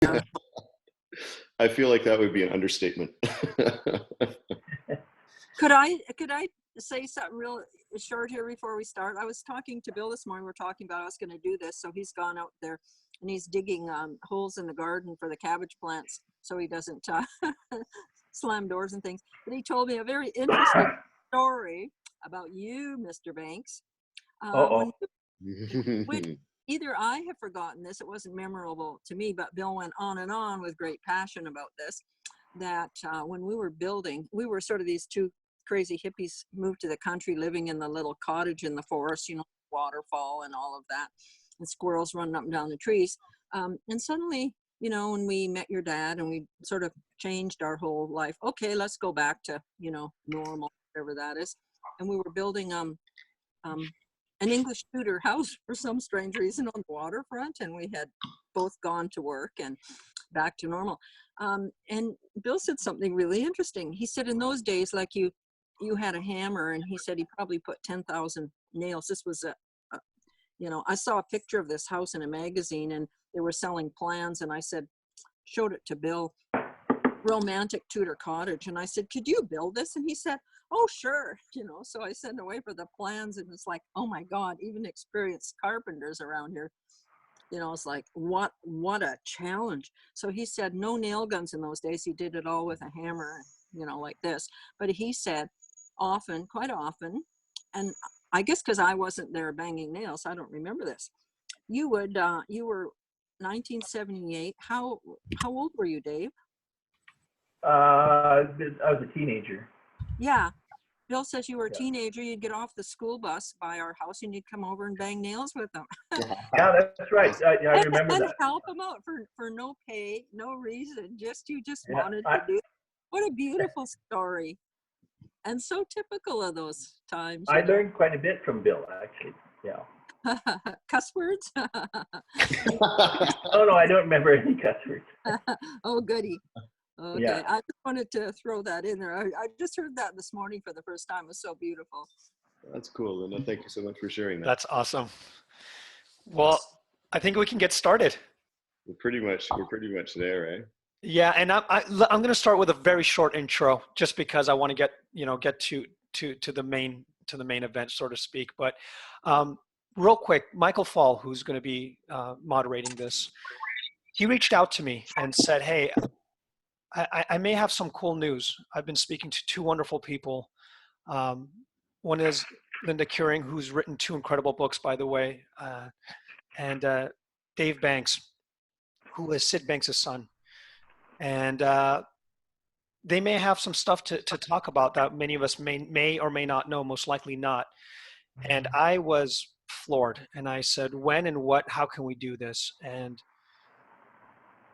Yeah. I feel like that would be an understatement. Could I say something real short here before we start? I was talking to Bill this morning. We're talking about I was going to do this, so he's gone out there and he's digging holes in the garden for the cabbage plants so he doesn't slam doors and things. But he told me a very interesting story about you, Mr. Banks. When either I have forgotten this, it wasn't memorable to me, but Bill went on and on with great passion about this, that when we were building, we were sort of these two crazy hippies moved to the country, living in the little cottage in the forest, you know, waterfall and all of that, and squirrels running up and down the trees. And suddenly, you know, when we met your dad and we sort of changed our whole life, okay, let's go back to, you know, normal, whatever that is. And we were building an English Tudor house for some strange reason on the waterfront, and we had both gone to work and back to normal. And Bill said something really interesting. He said in those days, like you had a hammer, and he said he probably put 10,000 nails. This was you know, I saw a picture of this house in a magazine, and they were selling plans, and I said, showed it to Bill, romantic Tudor cottage, and I said, could you build this? And he said, oh sure, you know. So I sent away for the plans, and it's like, oh my God, even experienced carpenters around here, you know. It's like, what a challenge. So he said no nail guns in those days. He did it all with a hammer, you know, like this. But he said often, quite often, and I guess because I wasn't there banging nails, I don't remember this, you would you were 1978, how old were you, Dave? I was a teenager. Yeah. Bill says you were a teenager, you'd get off the school bus by our house and you'd come over and bang nails with them. Yeah, that's right. I remember and that. help them out for no pay, no reason. You just wanted to do it. What a beautiful story. And so typical of those times. I learned quite a bit from Bill, actually. Yeah. Cuss words? Oh, no, I don't remember any cuss words. Oh, goody. Okay, Yeah. I just wanted to throw that in there. I just heard that this morning for the first time. It was so beautiful. That's cool, Linda. Thank you so much for sharing that. That's awesome. Well, I think we can get started. We're pretty much there, right? Yeah, and I'm going to start with a very short intro, just because I want to get to the main event, so to speak. But real quick, Michael Fall, who's going to be moderating this, he reached out to me and said, "Hey, I may have some cool news. I've been speaking to two wonderful people. One is Linda Quiring, who's written 2 incredible books, by the way, and Dave Banks, who is Sid Banks' son. And they may have some stuff to talk about that many of us may or may not know, most likely not." And I was floored. And I said, when and what, how can we do this? And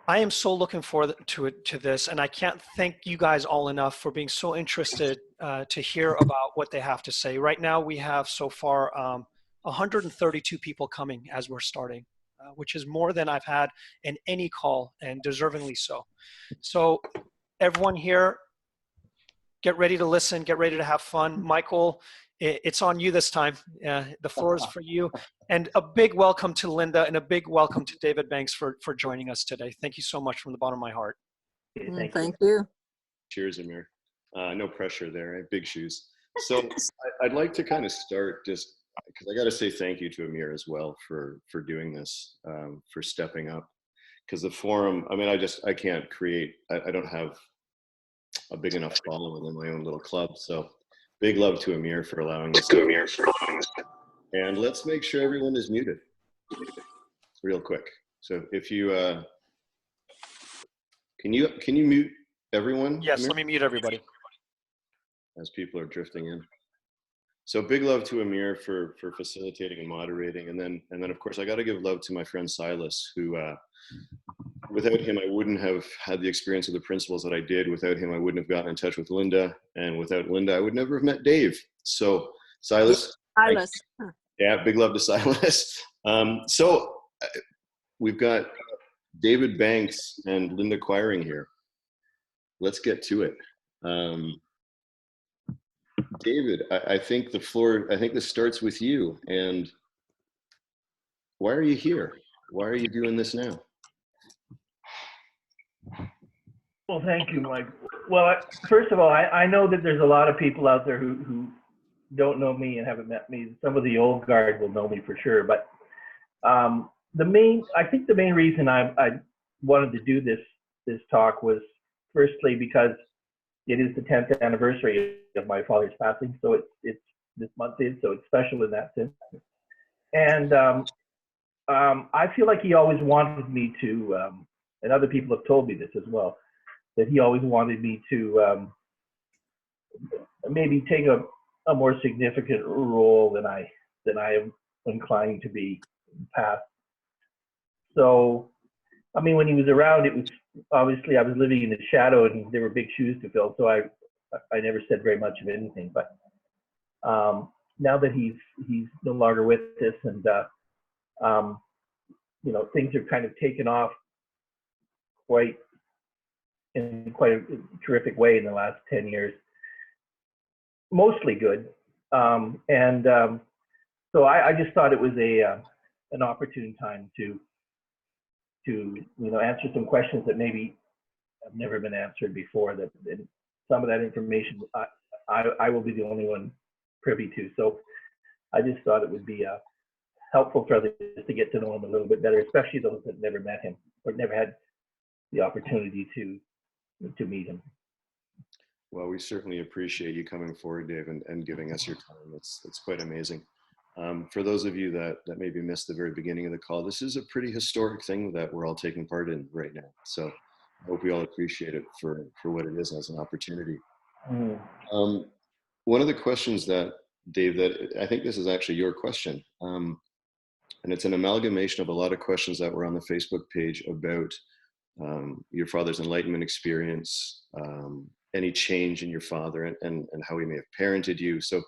I am so looking forward to this, and I can't thank you guys all enough for being so interested to hear about what they have to say. Right now, we have so far 132 people coming as we're starting, which is more than I've had in any call, and deservingly so. So everyone here, get ready to listen, get ready to have fun. Michael, it's on you this time. The floor is for you. And a big welcome to Linda, and a big welcome to David Banks for joining us today. Thank you so much from the bottom of my heart. Thank you. Cheers, Amir. No pressure there, right? Big shoes. So I'd like to kind of start just because I got to say thank you to Amir as well for doing this, for stepping up. Because the forum, I mean, I can't create, I don't have a big enough following in my own little club. So big love to Amir for allowing us. And let's make sure everyone is muted real quick. So if you, can you mute everyone? Yes, Amir? let me mute everybody. As people are drifting in. So big love to Amir for facilitating and moderating. And then of course I got to give love to my friend Silas, who, without him, I wouldn't have had the experience of the principles that I did. Without him, I wouldn't have gotten in touch with Linda. And without Linda, I would never have met Dave. So Silas. Yeah, big love to Silas. So we've got David Banks and Linda Quiring here. Let's get to it. David, I think this starts with you. And why are you here? Why are you doing this now? Well, thank you, Mike. Well, first of all, I know that there's a lot of people out there who don't know me and haven't met me. Some of the old guard will know me for sure, but I think the main reason I wanted to do this talk was firstly because it is the 10th anniversary of my father's passing, so it's this month is, so it's special in that sense. And I feel like he always wanted me to, and other people have told me this as well, that he always wanted me to maybe take a more significant role than I am inclined to be in the past. So, I mean, when he was around, it was obviously I was living in his shadow, and there were big shoes to fill. So I never said very much of anything. But now that he's no longer with us, and you know, things have kind of taken off in quite a terrific way in the last 10 years. Mostly good, so I just thought it was an opportune time to answer some questions that maybe have never been answered before. That, and some of that information I will be the only one privy to. So I just thought it would be helpful for others to get to know him a little bit better, especially those that never met him or never had the opportunity to meet him. Well, we certainly appreciate you coming forward, Dave, and giving us your time. It's quite amazing. For those of you that maybe missed the very beginning of the call, this is a pretty historic thing that we're all taking part in right now. So I hope we all appreciate it for what it is as an opportunity. One of the questions that, Dave, that I think this is actually your question, and it's an amalgamation of a lot of questions that were on the Facebook page about your father's enlightenment experience, any change in your father, and how he may have parented you. So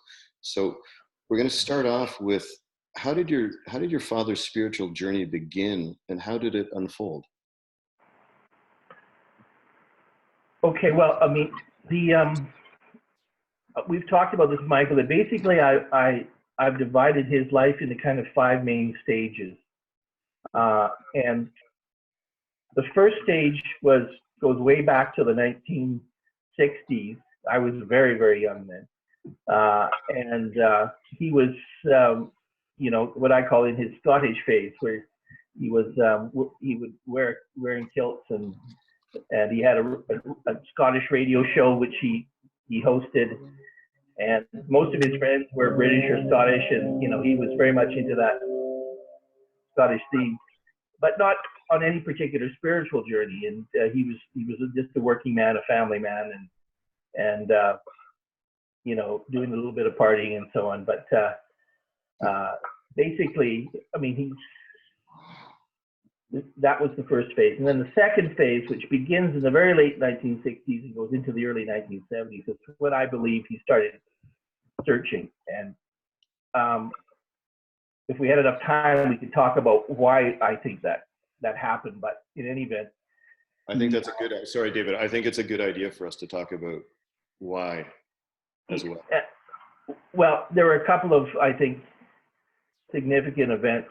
we're going to start off with, how did your father's spiritual journey begin, and how did it unfold? Okay, well, I mean, we've talked about this, Michael, that basically I've divided his life into kind of 5 main stages. And the first stage goes way back to the 1960s. I was very, very young then. And he was, what I call in his Scottish phase, where he would wearing kilts, and he had a Scottish radio show which he hosted, and most of his friends were British or Scottish, and he was very much into that Scottish theme, but not on any particular spiritual journey. And he was just a working man, a family man, and doing a little bit of partying and so on. But basically, I mean, that was the first phase. And then the second phase, which begins in the very late 1960s and goes into the early 1970s, is when I believe he started searching. And if we had enough time, we could talk about why I think that happened. But in any event, I think that's sorry, David, I think it's a good idea for us to talk about why as well. Well, there were a couple of, I think, significant events.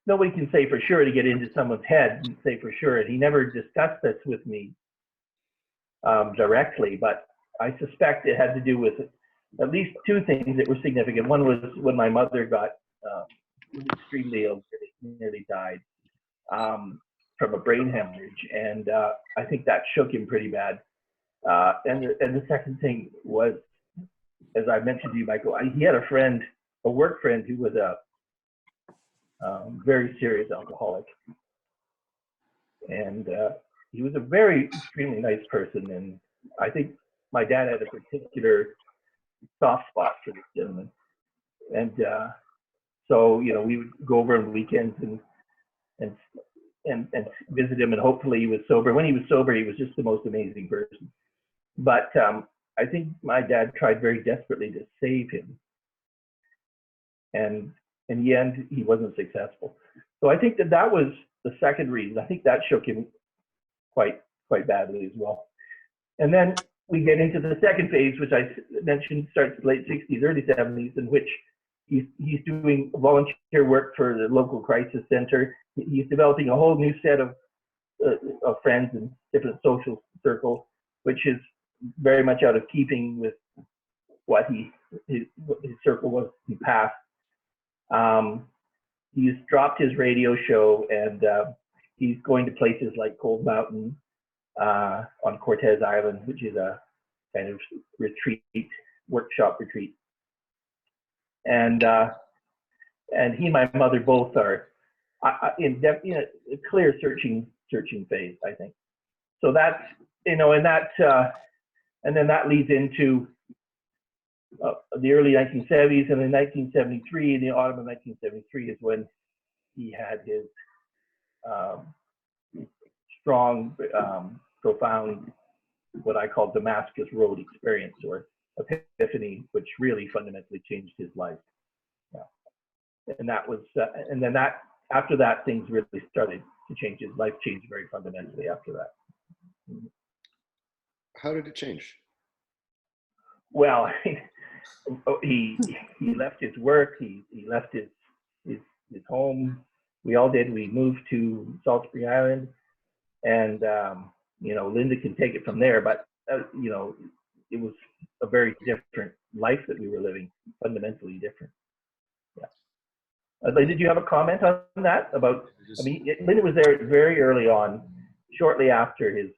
Nobody can say for sure, to get into someone's head and say for sure. And he never discussed this with me directly, but I suspect it had to do with at least 2 things that were significant. One was when my mother got extremely ill, nearly died from a brain hemorrhage, and I think that shook him pretty bad. And the second thing was, as I mentioned to you, Michael, he had a work friend who was a very serious alcoholic, and he was a very extremely nice person, and I think my dad had a particular soft spot for this gentleman. And so we would go over on weekends and visit him, and hopefully he was sober. When he was sober, he was just the most amazing person. But I think my dad tried very desperately to save him, and in the end, he wasn't successful. So I think that was the second reason. I think that shook him quite badly as well. And then we get into the second phase, which I mentioned starts in the late 60s, early 70s, in which he's doing volunteer work for the local crisis center. He's developing a whole new set of of friends and different social circles, which is very much out of keeping with what his circle was in the past. He's dropped his radio show, and he's going to places like Cold Mountain on Cortez Island, which is a kind of retreat, workshop retreat. And he and my mother both are in a clear searching phase, I think. So that's, and then that leads into the early 1970s, and in 1973, in the autumn of 1973, is when he had his strong, profound, what I call Damascus Road experience or epiphany, which really fundamentally changed his life. Yeah. And that was, and then after that, things really started to change. His life changed very fundamentally after that. How did it change? Well, he left his work. He left his home. We all did. We moved to Salt Spring Island, and Linda can take it from there. But it was a very different life that we were living, fundamentally different. Yeah. Did you have a comment on that? About, I mean, Linda was there very early on, shortly after his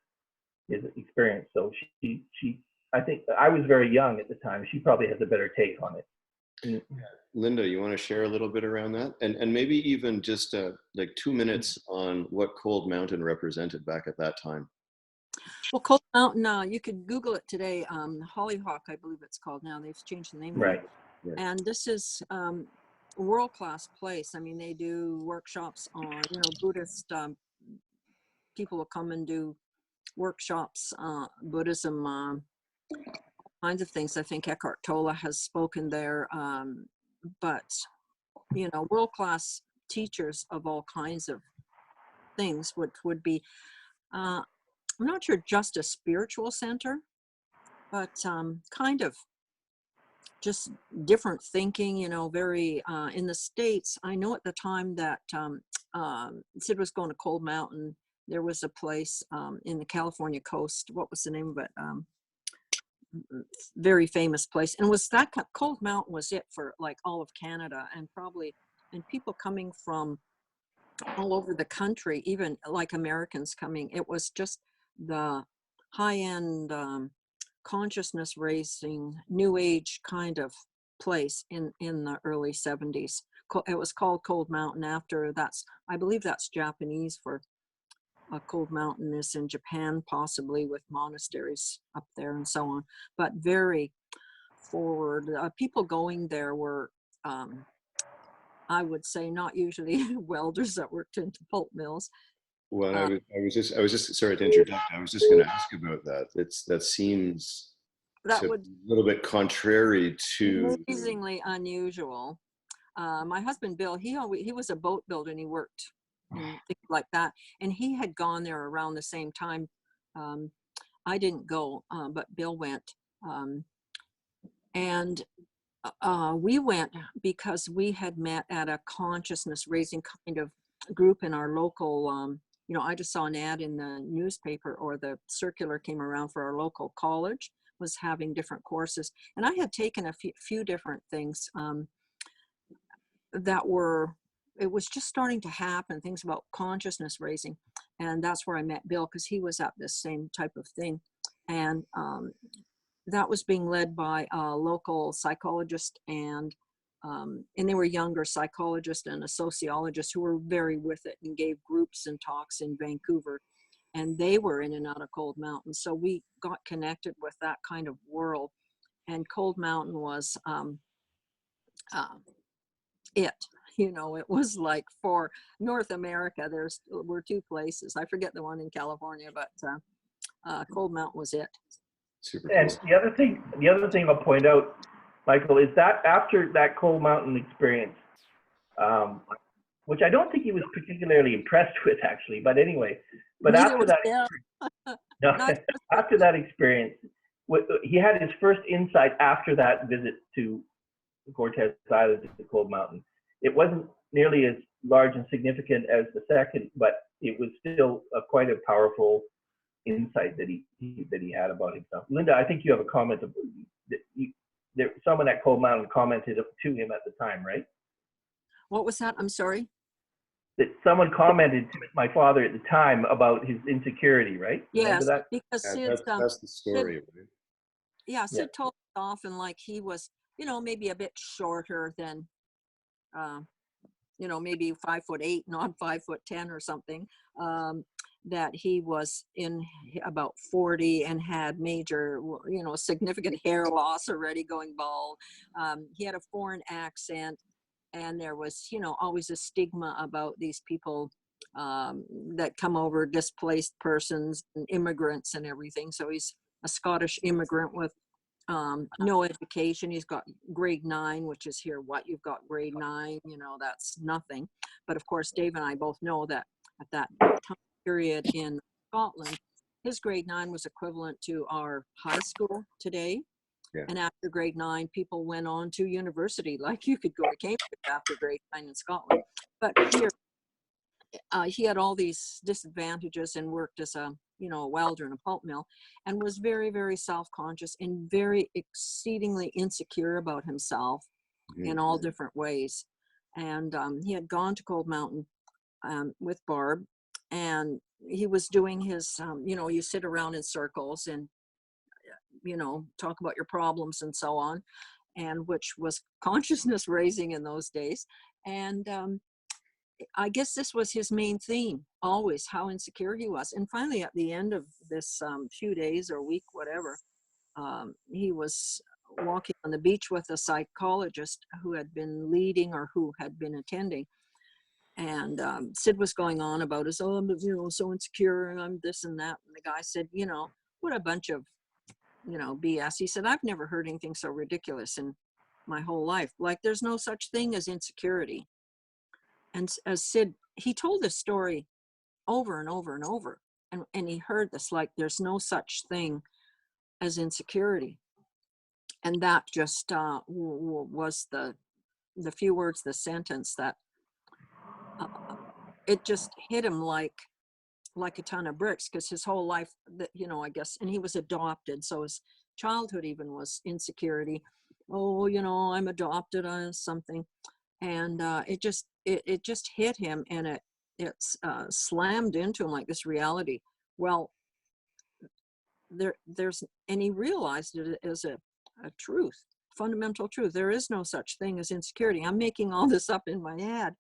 experience. So she I think I was very young at the time. She probably has a better take on it. Linda, you want to share a little bit around that? And maybe even just like 2 minutes on what Cold Mountain represented back at that time. Well, Cold Mountain, you could Google it today. Hollyhock, I believe it's called now. They've changed the name. Right. And this is a world-class place. I mean, they do workshops on, Buddhist people will come and do workshops, Buddhism, all kinds of things. I think Eckhart Tolle has spoken there. But, world-class teachers of all kinds of things, which would be, I'm not sure just a spiritual center, but kind of just different thinking, very, in the States. I know at the time that Sid was going to Cold Mountain, there was a place in the California coast. What was the name of it? Very famous place. And was that Cold Mountain was it for like all of Canada, and people coming from all over the country, even like Americans coming. It was just the high-end consciousness raising, new age kind of place in the early 70s. It was called Cold Mountain after I believe that's Japanese for Cold Mountain is in Japan, possibly, with monasteries up there and so on, but very forward. People going there were, I would say, not usually welders that worked into pulp mills. Well, I was just sorry to interject. I was just going to ask about that. That seems a little bit contrary to amazingly unusual. My husband Bill, he was a boat builder, and he worked and things like that, and he had gone there around the same time. I didn't go, but Bill went, and we went because we had met at a consciousness raising kind of group in our local. I just saw an ad in the newspaper, or the circular came around for our local college was having different courses, and I had taken a few different things that were. It was just starting to happen, things about consciousness raising. And that's where I met Bill, because he was at this same type of thing. And that was being led by a local psychologist, and they were younger psychologists and a sociologist who were very with it and gave groups and talks in Vancouver. And they were in and out of Cold Mountain. So we got connected with that kind of world. And Cold Mountain was it. It was like for North America, were two places. I forget the one in California, but Cold Mountain was it. super And cool. the other thing I'll point out, Michael, is that after that Cold Mountain experience, which I don't think he was particularly impressed with, actually, but anyway, but after that experience, he had his first insight after that visit to Cortez Island, to Cold Mountain. It wasn't nearly as large and significant as the second, but it was still quite a powerful insight that he had about himself. Linda, I think you have a comment. Someone at Cold Mountain commented to him at the time, right? What was that? I'm sorry. That someone commented to my father at the time about his insecurity, right? Yes, Remember that? because Yeah, that's the story, right? yeah, Sid told us often like he was, maybe a bit shorter than, maybe 5'8", not 5'10" or something. That he was in about 40 and had major, significant hair loss already, going bald. He had a foreign accent, and there was, always a stigma about these people that come over, displaced persons and immigrants and everything. So he's a Scottish immigrant with no education. He's got grade 9, which is here. What, you've got grade 9? That's nothing. But of course, Dave and I both know that at that time period in Scotland, his grade 9 was equivalent to our high school today. Yeah. And after grade 9, people went on to university. Like you could go to Cambridge after grade 9 in Scotland. But here, he had all these disadvantages and worked as a welder in a pulp mill, and was very, very self-conscious and very exceedingly insecure about himself in all different ways. And he had gone to Cold Mountain with Barb, and he was doing his, you sit around in circles and, talk about your problems and so on, and which was consciousness raising in those days. And I guess this was his main theme, always how insecure he was. And finally, at the end of this few days or week, whatever, he was walking on the beach with a psychologist who had been leading or who had been attending. And Sid was going on about his, I'm so insecure and I'm this and that. And the guy said, what a bunch of, BS. He said, I've never heard anything so ridiculous in my whole life. Like, there's no such thing as insecurity. And as Sid, he told this story over and over and over. And he heard this, like, there's no such thing as insecurity. And that just was the few words, the sentence that it just hit him like a ton of bricks, because his whole life, that I guess, and he was adopted, so his childhood even was insecurity. Oh, I'm adopted on something. And it just hit him, and it slammed into him like this reality. Well, and he realized it as a truth, fundamental truth. There is no such thing as insecurity. I'm making all this up in my head,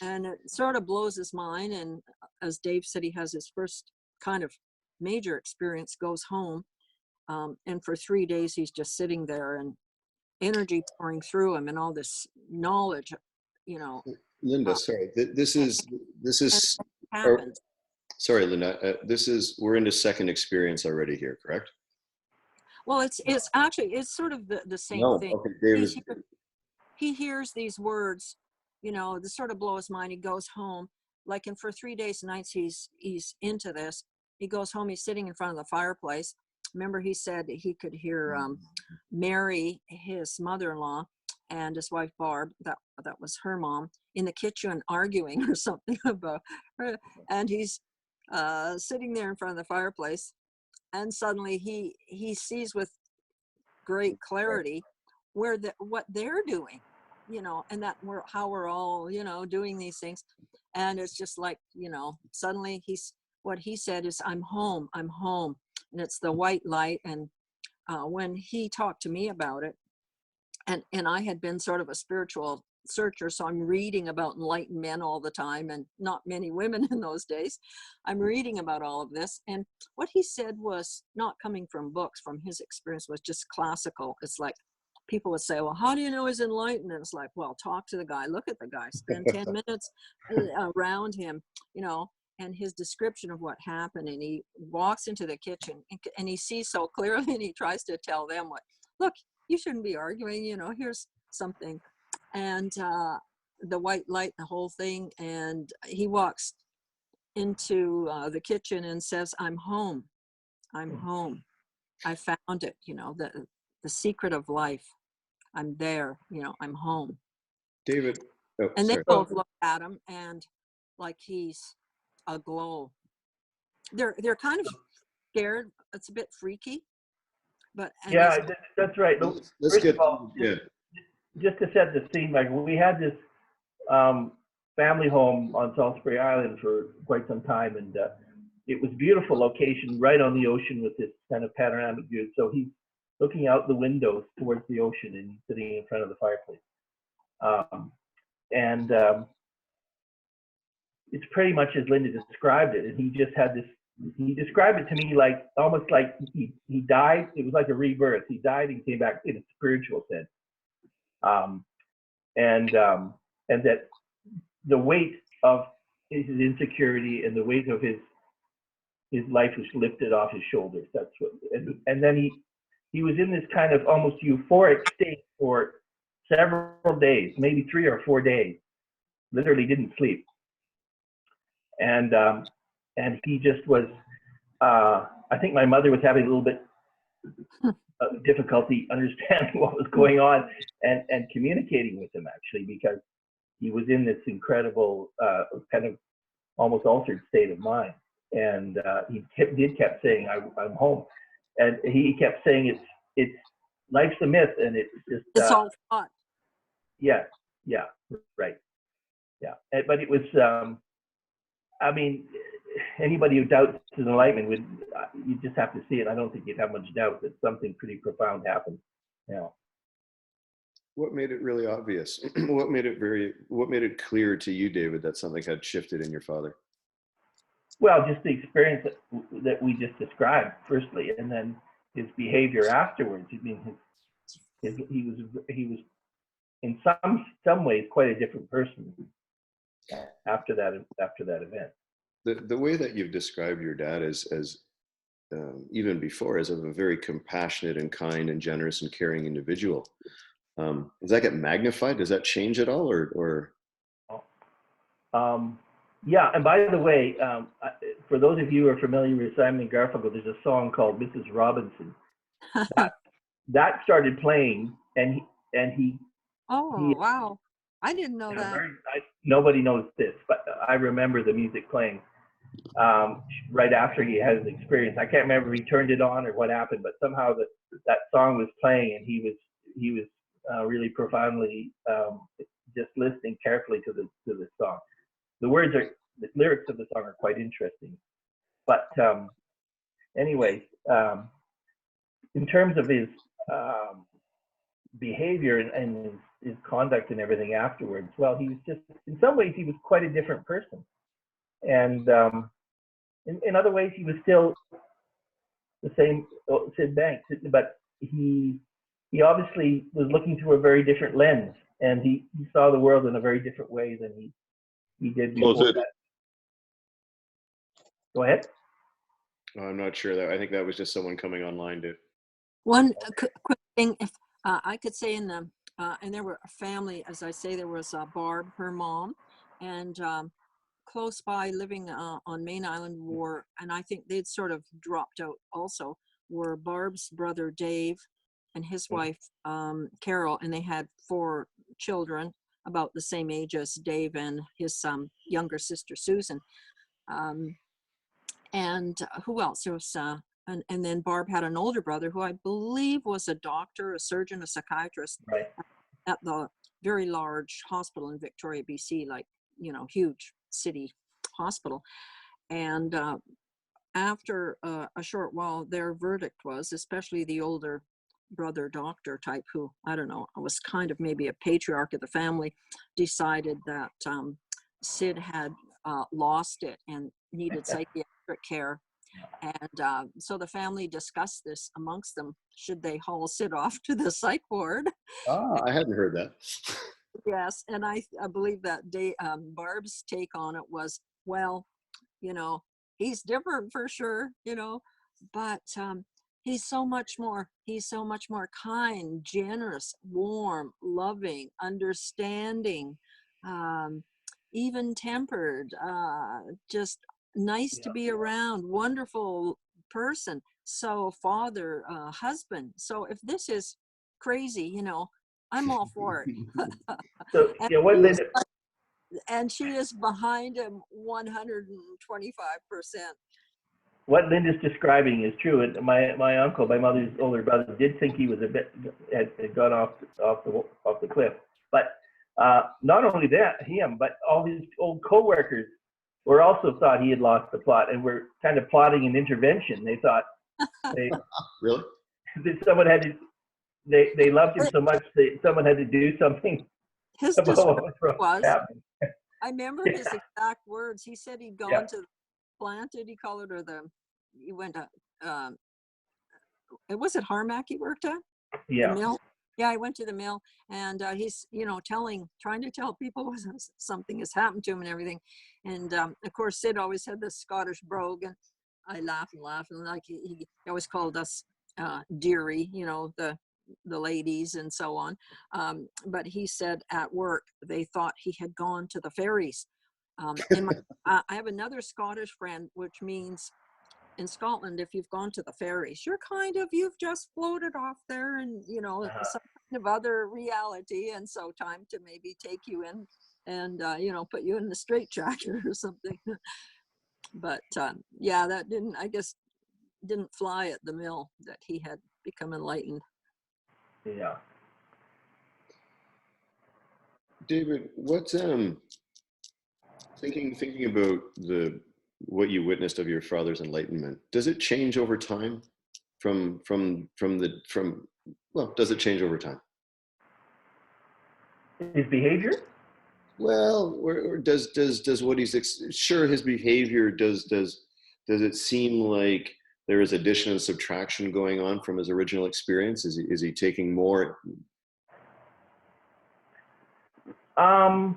and it sort of blows his mind. And as Dave said, he has his first kind of major experience, goes home, and for 3 days he's just sitting there, and energy pouring through him, and all this knowledge, Linda, sorry, this is happens. Sorry, Linda, we're into second experience already here, correct? Well, it's actually, it's sort of the same thing. Okay, David. He hears these words, this sort of blow his mind. He goes home, like, and for 3 days and nights, he's into this. He goes home, he's sitting in front of the fireplace. Remember, he said he could hear Mary, his mother-in-law, and his wife Barb, that was her mom, in the kitchen arguing or something about her. And he's sitting there in front of the fireplace, and suddenly he sees with great clarity what they're doing, and that how we're all, doing these things. And it's just like, suddenly what he said is, I'm home, and it's the white light. And when he talked to me about it, and I had been sort of a spiritual searcher, so I'm reading about enlightened men all the time, and not many women in those days. I'm reading about all of this, and what he said was not coming from books. From his experience, was just classical. It's like people would say, well, how do you know he's enlightened? And it's like, well, talk to the guy, look at the guy, spend 10 minutes around him, and his description of what happened. And he walks into the kitchen, and he sees so clearly, and he tries to tell them look, you shouldn't be arguing, here's something. And the white light, the whole thing. And he walks into the kitchen and says, I'm home. I found it, the secret of life. I'm there, I'm home. David, Oh, And they sorry. both look at him and like he's aglow. They're kind of scared. It's a bit freaky, but and Yeah, he's that's right. Let's First get, of all, yeah. just to set the scene, like we had this family home on Salisbury Island for quite some time, and it was a beautiful location right on the ocean with this kind of panoramic view. So he's looking out the windows towards the ocean and sitting in front of the fireplace. And it's pretty much as Linda described it. And he just had this, he described it to me like almost like he died. It was like a rebirth. He died and came back in a spiritual sense. And that the weight of his insecurity and the weight of his life was lifted off his shoulders. That's what, and then he was in this kind of almost euphoric state for several days, maybe 3 or 4 days. Literally didn't sleep, and he just was. I think my mother was having a little bit of difficulty understanding what was going on and communicating with him, actually, because he was in this incredible kind of almost altered state of mind. And he kept saying, I'm home. And he kept saying, it's life's a myth, and it's just it's all fun. yeah, right, yeah. But it was I mean, anybody who doubts his enlightenment would, you just have to see it. I don't think you'd have much doubt that something pretty profound happened. Yeah. What made it really obvious? What made it clear to you, David, that something had shifted in your father? Well, just the experience that we just described, firstly, and then his behavior afterwards. I mean, he was in some ways quite a different person after that event. The way that you've described your dad as even before as of a very compassionate and kind and generous and caring individual. Does that get magnified? Does that change at all, or? Yeah, and by the way, for those of you who are familiar with Simon and Garfunkel, there's a song called Mrs. Robinson. That started playing, and he. Oh, wow. I didn't know that. Nobody knows this, but I remember the music playing right after he had his experience. I can't remember if he turned it on or what happened, but somehow that song was playing, and he was really profoundly just listening carefully to the song. The lyrics of the song are quite interesting. But anyways, in terms of his behavior and his conduct and everything afterwards, well, he was just, in some ways, he was quite a different person. And in other ways, he was still the same Sid Banks, but he obviously was looking through a very different lens, and he saw the world in a very different way than he did before that. Go ahead. I'm not sure. I think that was just someone coming online to. One quick thing, if I could say in the, and there were a family, as I say, there was Barb, her mom, and close by living on Main Island were, and I think they'd sort of dropped out also, were Barb's brother Dave and his wife Carol, and they had 4 children about the same age as Dave and his younger sister Susan. And who else? There was, and then Barb had an older brother who I believe was a doctor, a surgeon, a psychiatrist Right. at the very large hospital in Victoria, BC, like, huge city hospital. And after a short while, their verdict was, especially the older brother doctor type, who, I don't know, was kind of maybe a patriarch of the family, decided that Sid had lost it and needed psychiatric care. And so the family discussed this amongst them. Should they haul Sid off to the psych ward? I hadn't heard that. Yes, and I believe that Barb's take on it was, well, he's different for sure, but he's so much more kind, generous, warm, loving, understanding, even tempered, just nice to be around, wonderful person. So father, husband. So if this is crazy, I'm all for it. So And yeah, what she is, Linda, and she is behind him 125%. what Linda's describing is true. And my uncle, my mother's older brother, did think he was a bit had gone off the cliff. But not only that, him, but all his old coworkers were also thought he had lost the plot and were kind of plotting an intervention. They thought they Really? that someone had to. They loved him so much that someone had to do something His about description what was was, happening. I remember his Yeah, exact words. He said he'd yeah, gone to the plant, did he call it, or he went to, was it Harmac he worked at? The yeah. mill? Yeah, I went to the mill, and he's, trying to tell people something has happened to him and everything. And of course, Sid always had this Scottish brogue, and I laugh and laugh, and like he always called us dearie, the ladies and so on. But he said at work they thought he had gone to the ferries. I have another Scottish friend, which means in Scotland, if you've gone to the ferries, you've just floated off there and, some kind of other reality. And so time to maybe take you in and, put you in the straitjacket or something. But yeah, that didn't fly at the mill that he had become enlightened. Yeah. David, what's thinking about what you witnessed of your father's enlightenment, does it change over time does it change over time? His behavior? Well, or does what sure, his behavior, does it seem like there is addition and subtraction going on from his original experience? Is he taking more? I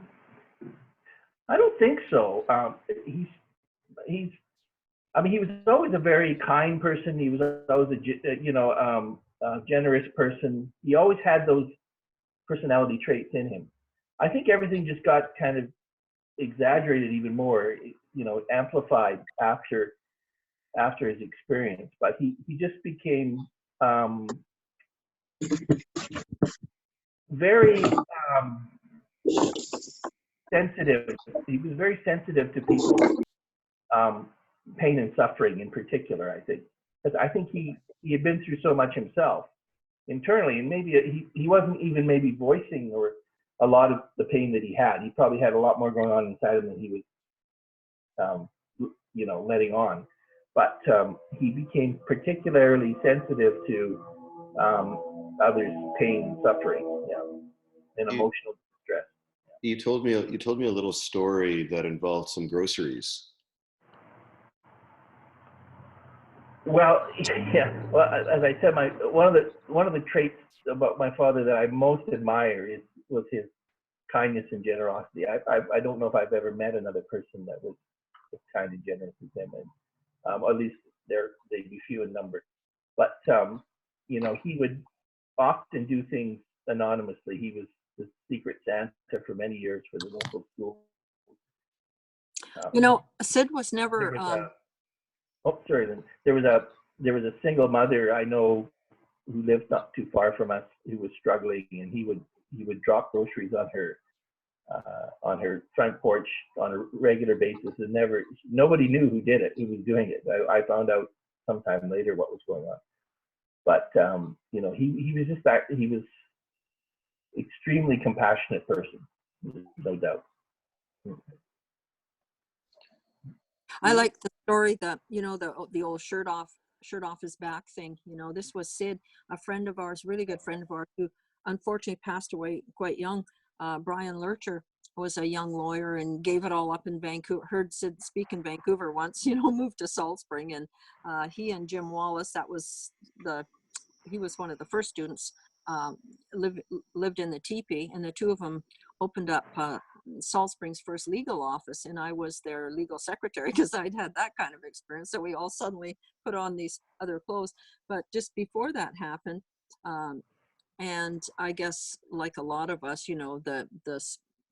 don't think so. He's. I mean, he was always a very kind person. He was always a generous person. He always had those personality traits in him. I think everything just got kind of exaggerated even more, amplified after his experience. But he just became very sensitive. He was very sensitive to people's pain and suffering in particular, I think. Because I think he had been through so much himself internally, and maybe he wasn't even maybe voicing or a lot of the pain that he had. He probably had a lot more going on inside him than he was, letting on. But he became particularly sensitive to others' pain and suffering, and emotional distress. You told me a little story that involved some groceries. Well, yeah. Well, as I said, one of the traits about my father that I most admire was his kindness and generosity. I don't know if I've ever met another person that was as kind and generous as him, and at least they'd be few in number. But he would often do things anonymously. He was the secret Santa for many years for the local school. Sid was never. There was a single mother I know who lived not too far from us who was struggling, and he would drop groceries on her front porch on a regular basis, and nobody knew who was doing it. I found out sometime later what was going on, but he was just that. He was extremely compassionate person, no doubt. I like the story that, the old shirt off his back thing. This was Sid, a friend of ours, really good friend of ours, who unfortunately passed away quite young. Brian Lurcher was a young lawyer and gave it all up in Vancouver. Heard Sid speak in Vancouver once, moved to Salt Spring, and he and Jim Wallace, he was one of the first students, lived in the teepee, and the two of them opened up Salt Spring's first legal office, and I was their legal secretary because I'd had that kind of experience. So we all suddenly put on these other clothes. But just before that happened, and I guess like a lot of us, the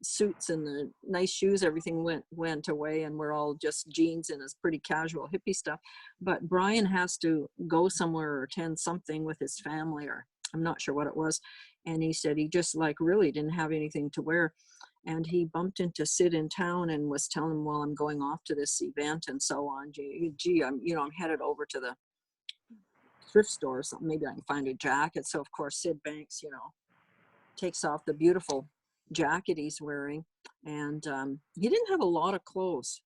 suits and the nice shoes, everything went away, and we're all just jeans and it's pretty casual hippie stuff. But Brian has to go somewhere or attend something with his family, or I'm not sure what it was. And he said he just like really didn't have anything to wear. And he bumped into Sid in town and was telling him, well, I'm going off to this event and so on. Gee, I'm headed over to the thrift store or something. Maybe I can find a jacket. So of course, Sid Banks, takes off the beautiful jacket he's wearing. And he didn't have a lot of clothes.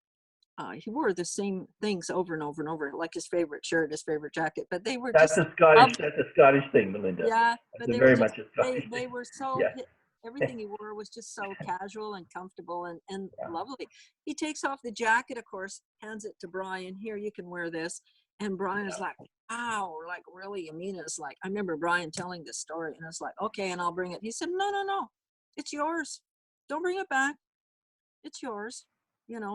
He wore the same things over and over and over, like his favorite shirt, his favorite jacket, but they were That's just, a Scottish. That's a Scottish thing, Melinda. yeah, That's but they were very just, much a Scottish they thing. were so, Yeah. everything he wore was just so casual and comfortable and Yeah. lovely. He takes off the jacket, of course, hands it to Brian. Here, you can wear this. And Brian is like, wow, like really, you mean it's like, I remember Brian telling this story and it's like, okay, and I'll bring it. He said, no, it's yours. Don't bring it back. It's yours.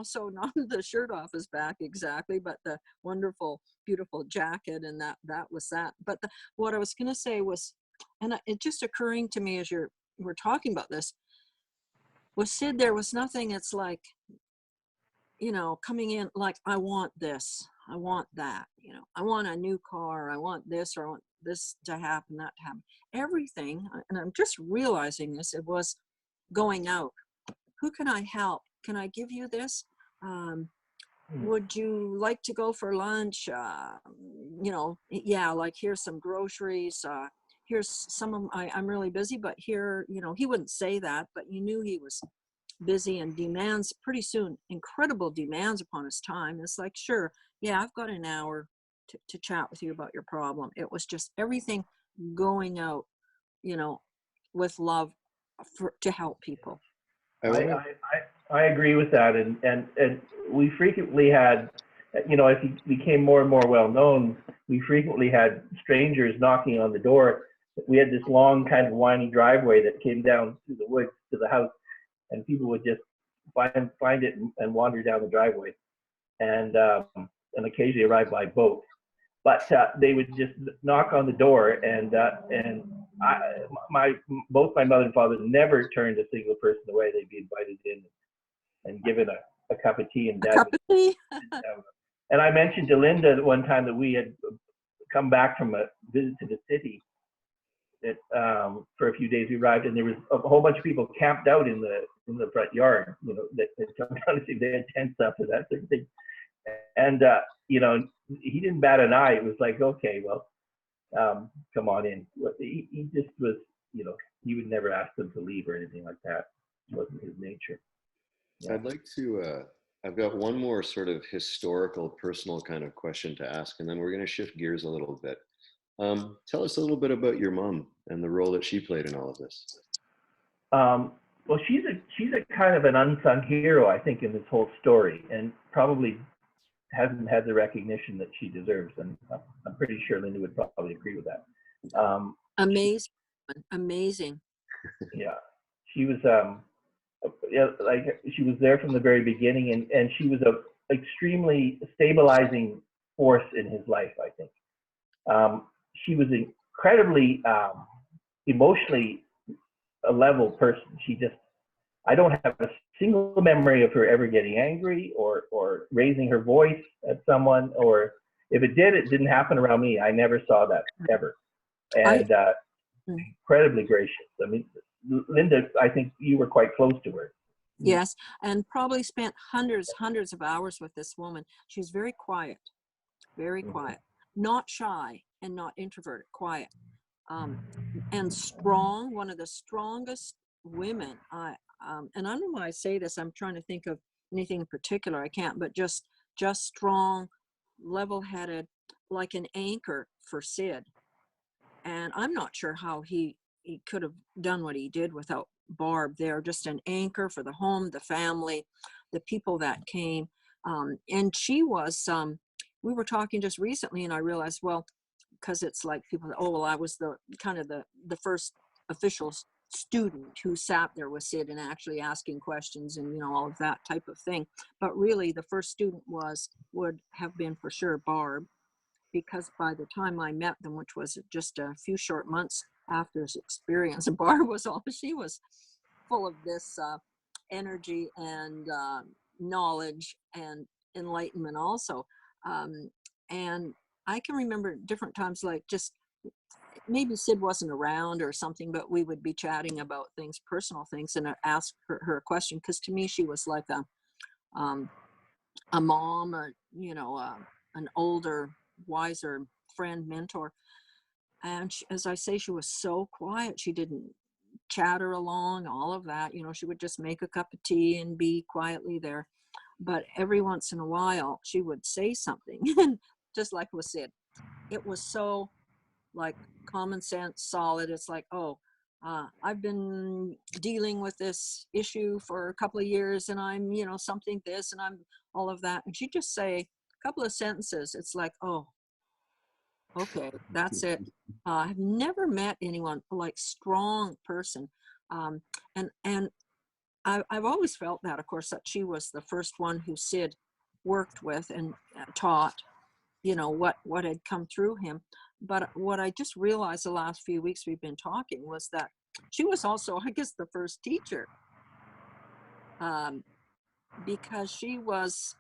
So not the shirt off his back exactly, but the wonderful, beautiful jacket, and that was that. But what I was going to say was, and it just occurring to me as we're talking about this, with Sid, there was nothing. It's like, coming in like, I want this, I want that, I want a new car, I want this, or I want this to happen, that to happen. Everything, and I'm just realizing this, it was going out. Who can I help? Can I give you this? Would you like to go for lunch? Yeah, like here's some groceries. Here's some of I'm really busy, but here, he wouldn't say that, but you knew he was busy and demands pretty soon, incredible demands upon his time. It's like, sure, yeah, I've got an hour to chat with you about your problem. It was just everything going out, with love to help people. I agree with that, and we frequently had, as he became more and more well known, we frequently had strangers knocking on the door. We had this long kind of windy driveway that came down through the woods to the house, and people would just find it and wander down the driveway, and occasionally arrive by boat. But they would just knock on the door, and both my mother and father never turned a single person away. They'd be invited in and given a cup of tea, and Dad Cup of tea. And I mentioned to Linda at one time that we had come back from a visit to the city. That for a few days we arrived, and there was a whole bunch of people camped out in the front yard. That come down to see, they had tents up and that sort of thing. And he didn't bat an eye. It was like, okay, well, come on in. He just was, he would never ask them to leave or anything like that. It wasn't his nature. Yeah. I'd like to, I've got one more sort of historical, personal kind of question to ask, and then we're going to shift gears a little bit. Tell us a little bit about your mom and the role that she played in all of this. Well, she's a kind of an unsung hero, I think, in this whole story, and probably hasn't had the recognition that she deserves. And I'm pretty sure Linda would probably agree with that. Amazing. Yeah, she was she was there from the very beginning, and she was a extremely stabilizing force in his life, I think. She was incredibly emotionally a level person. I don't have a single memory of her ever getting angry or raising her voice at someone, or if it did, it didn't happen around me. I never saw that ever. And incredibly gracious. I mean, Linda, I think you were quite close to her. Yes, and probably spent hundreds of hours with this woman. She was very quiet, not shy and not introverted, quiet, and strong. One of the strongest women. And I don't know why I say this. I'm trying to think of anything in particular. I can't, but just strong, level-headed, like an anchor for Sid. And I'm not sure how he could have done what he did without Barb there, just an anchor for the home, the family, the people that came. And she was, we were talking just recently and I realized, well, because it's like people, well, I was the kind of the first official student who sat there with Sid and actually asking questions and, all of that type of thing. But really the first student would have been for sure Barb, because by the time I met them, which was just a few short months after this experience, Barb she was full of this energy and knowledge and enlightenment also. And I can remember different times, like just maybe Sid wasn't around or something, but we would be chatting about things, personal things, and I asked her a question, because to me she was like um, a mom, an older, wiser friend, mentor. And she, as I say, she was so quiet. She didn't chatter along, all of that. She would just make a cup of tea and be quietly there. But every once in a while, she would say something, and just like was said, it was so like common sense, solid. It's like, oh, I've been dealing with this issue for a couple of years, and I'm, something this, and I'm all of that. And she'd just say a couple of sentences. It's like, oh, okay, that's it. I've never met anyone like strong person. Um, and I've always felt that, of course, that she was the first one who Sid worked with and taught, what had come through him. But what I just realized the last few weeks we've been talking was that she was also, I guess, the first teacher, because she was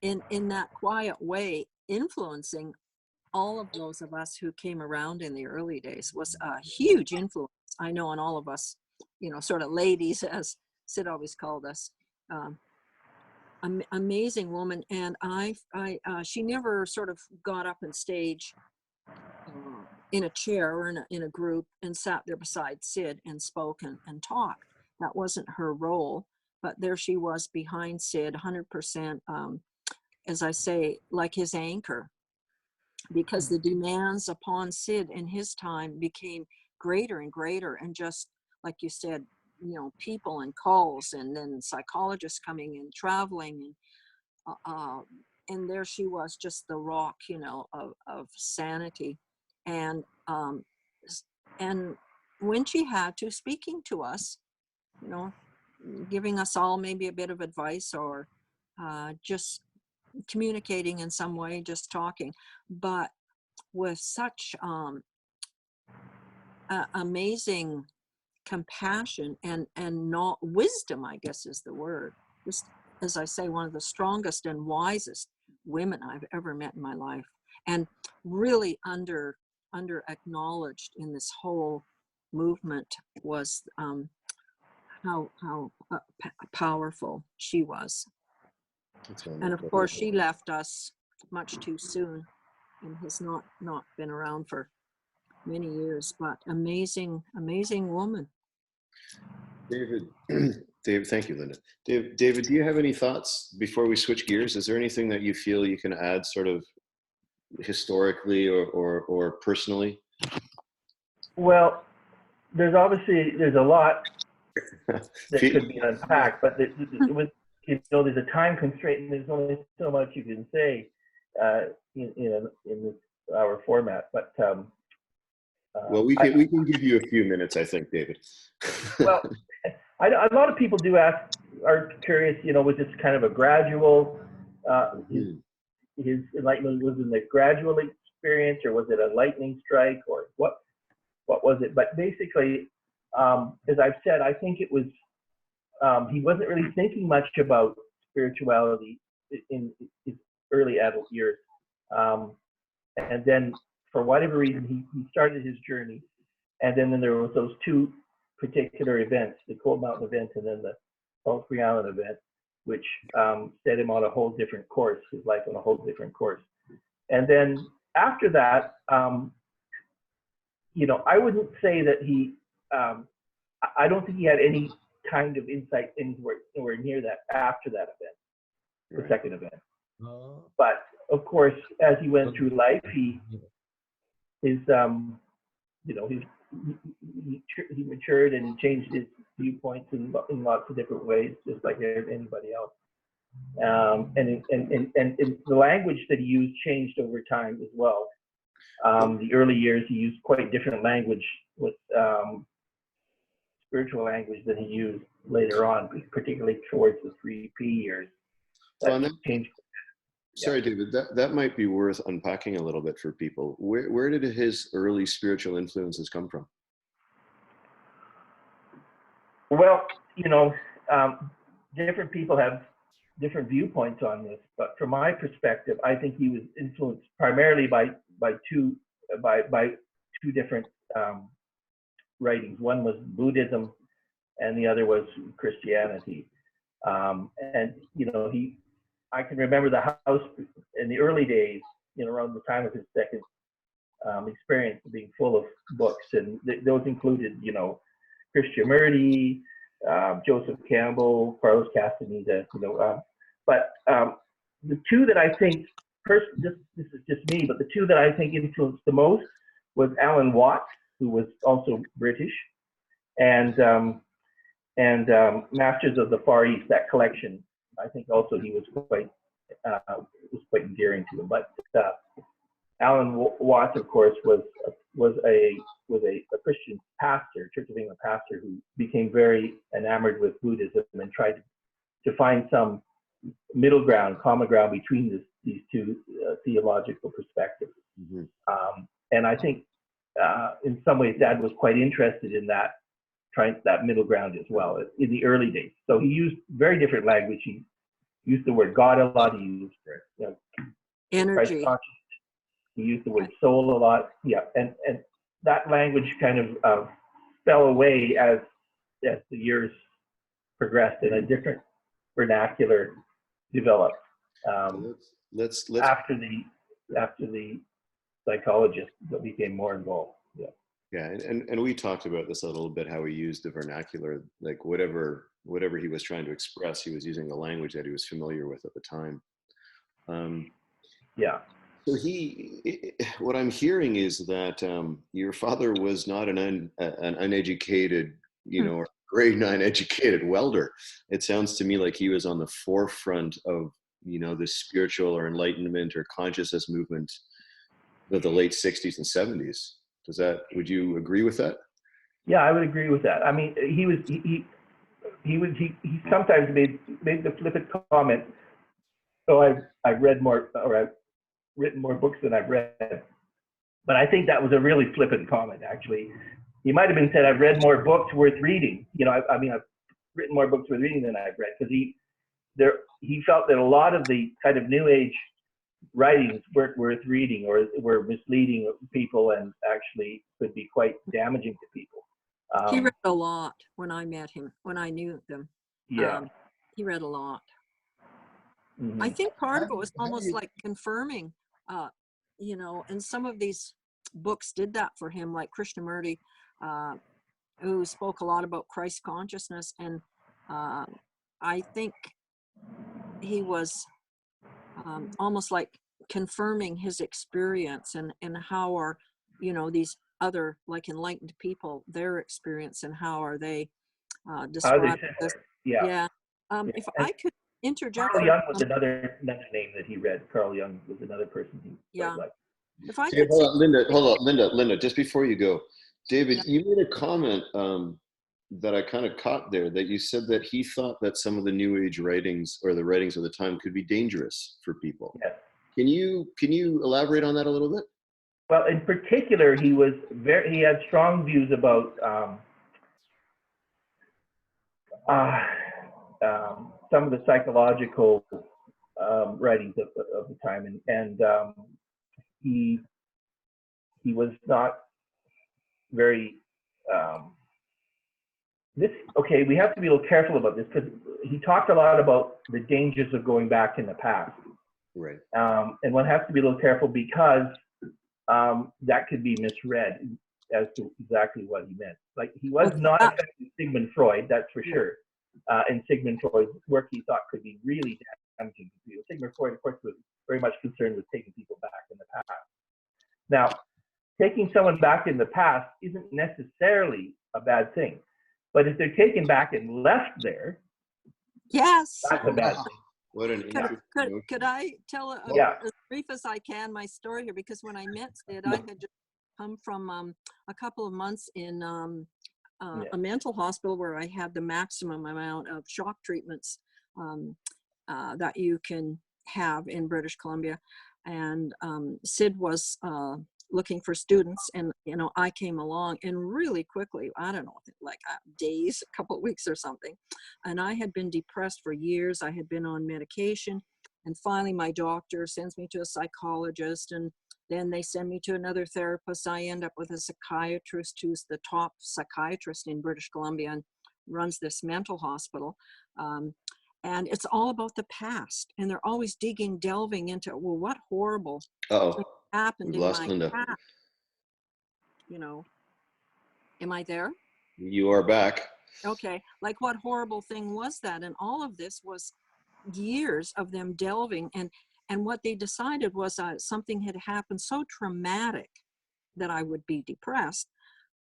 in that quiet way influencing all of those of us who came around in the early days. Was a huge influence, I know, on all of us, sort of ladies, as Sid always called us. Amazing woman. And she never sort of got up on stage in a chair or in a group and sat there beside Sid and spoke and talked. That wasn't her role, but there she was behind Sid 100%, as I say, like his anchor, because the demands upon Sid in his time became greater and greater. And just like you said, people and calls, and then psychologists coming and traveling, and there she was, just the rock, of sanity. And and when she had to, speaking to us, giving us all maybe a bit of advice, or just communicating in some way, just talking, but with such amazing compassion and not wisdom, I guess is the word. Just, as I say, one of the strongest and wisest women I've ever met in my life, and really under acknowledged in this whole movement was how powerful she was. And of course, she left us much too soon, and has not been around for many years, but amazing woman. David, Dave, thank you, Linda. David, do you have any thoughts before we switch gears? Is there anything that you feel you can add, sort of historically or personally? Well, there's a lot that could be unpacked, but with, there's a time constraint, and there's only so much you can say in this our format. But well, we can give you a few minutes, I think, David. Well, a lot of people are curious. Was this kind of a gradual? His enlightenment was in the gradual experience, or was it a lightning strike, or what was it? But basically, as I've said, I think it was he wasn't really thinking much about spirituality in his early adult years, and then for whatever reason he started his journey, and then there was those two particular events, the Cold Mountain event and then the Salt Spring Island event, which set him on a whole different course, his life on a whole different course. And then after that, I wouldn't say that I don't think he had any kind of insight anywhere near that after that event, the second event. But of course, as he went through life, he matured and changed his viewpoints in lots of different ways, just like anybody else. And the language that he used changed over time as well. The early years, he used quite different language with spiritual language than he used later on, particularly towards the 3P years. That changed. Sorry, David, that might be worth unpacking a little bit for people. Where did his early spiritual influences come from? Well, different people have different viewpoints on this, but from my perspective, I think he was influenced primarily by two two different writings. One was Buddhism, and the other was Christianity. And you know, I can remember the house in the early days, you know, around the time of his second experience being full of books, and those included, you know, Krishnamurti, Joseph Campbell, Carlos Castaneda, you know, but the two that I think, first, this is just me, but the two that I think influenced the most was Alan Watts, who was also British, and Masters of the Far East, that collection. I think also he was quite endearing to him. But Alan Watts, of course, was a Christian pastor, Church of England pastor, who became very enamored with Buddhism and tried to find some middle ground, common ground between these two theological perspectives. Mm-hmm. And I think in some ways Dad was quite interested in that, trying that middle ground as well in the early days. So he used very different language. He used the word God a lot. He used, you know, Energy. Christ conscious. He used the word soul a lot. Yeah, and that language kind of fell away as the years progressed, and a different vernacular developed. Let's after the psychologists that became more involved. Yeah. Yeah, and we talked about this a little bit, how he used the vernacular, like whatever he was trying to express, he was using the language that he was familiar with at the time. Yeah. So what I'm hearing is that your father was not an uneducated, you know, or grade 9 educated welder. It sounds to me like he was on the forefront of, you know, the spiritual or enlightenment or consciousness movement of the late 60s and 70s. Would you agree with that? Yeah, I would agree with that. I mean, he sometimes made the flippant comment. So I've read more, or I've written more books than I've read. But I think that was a really flippant comment, actually. He might have been said, I've read more books worth reading. You know, I mean, I've written more books worth reading than I've read, because he felt that a lot of the kind of New Age writings weren't worth reading, or were misleading people, and actually could be quite damaging to people. He read a lot when I met him, when I knew them. Yeah. He read a lot. Mm-hmm. I think part of it was almost like confirming, you know, and some of these books did that for him, like Krishnamurti, who spoke a lot about Christ consciousness. And I think he was almost like confirming his experience, and how are, you know, these other like enlightened people, their experience, and how are they described this. Yeah. Yeah. If I could interject. Carl Jung was another name that he read. Carl Jung was another person he liked. If I See, could hold on, Linda, just before you go, David, you made a comment that I kind of caught there, that you said that he thought that some of the New Age writings, or the writings of the time, could be dangerous for people. Yes. Can you elaborate on that a little bit? Well, in particular, he had strong views about some of the psychological writings of the time, and he was not very we have to be a little careful about this, because he talked a lot about the dangers of going back in the past. Right. And one has to be a little careful, because that could be misread as to exactly what he meant. Like, he was not affecting Sigmund Freud, that's for sure. And Sigmund Freud's work, he thought, could be really damaging to people. Sigmund Freud, of course, was very much concerned with taking people back in the past. Now, taking someone back in the past isn't necessarily a bad thing. But if they're taken back and left there, yes, that's a bad thing. What an interesting could I tell as brief as I can my story here? Because when I met Sid, I had just come from a couple of months in a mental hospital, where I had the maximum amount of shock treatments that you can have in British Columbia. And Sid was looking for students, and you know, I came along, and really quickly, I don't know, like days, a couple of weeks or something, and I had been depressed for years. I had been on medication, and finally my doctor sends me to a psychologist, and Then they send me to another therapist. I end up with a psychiatrist who's the top psychiatrist in British Columbia and runs this mental hospital. And it's all about the past. And they're always delving into, well, what horrible Uh-oh, happened we've in lost my Linda. past? You know, am I there? You are back. Okay, like what horrible thing was that? And all of this was years of them delving, and what they decided was something had happened so traumatic that I would be depressed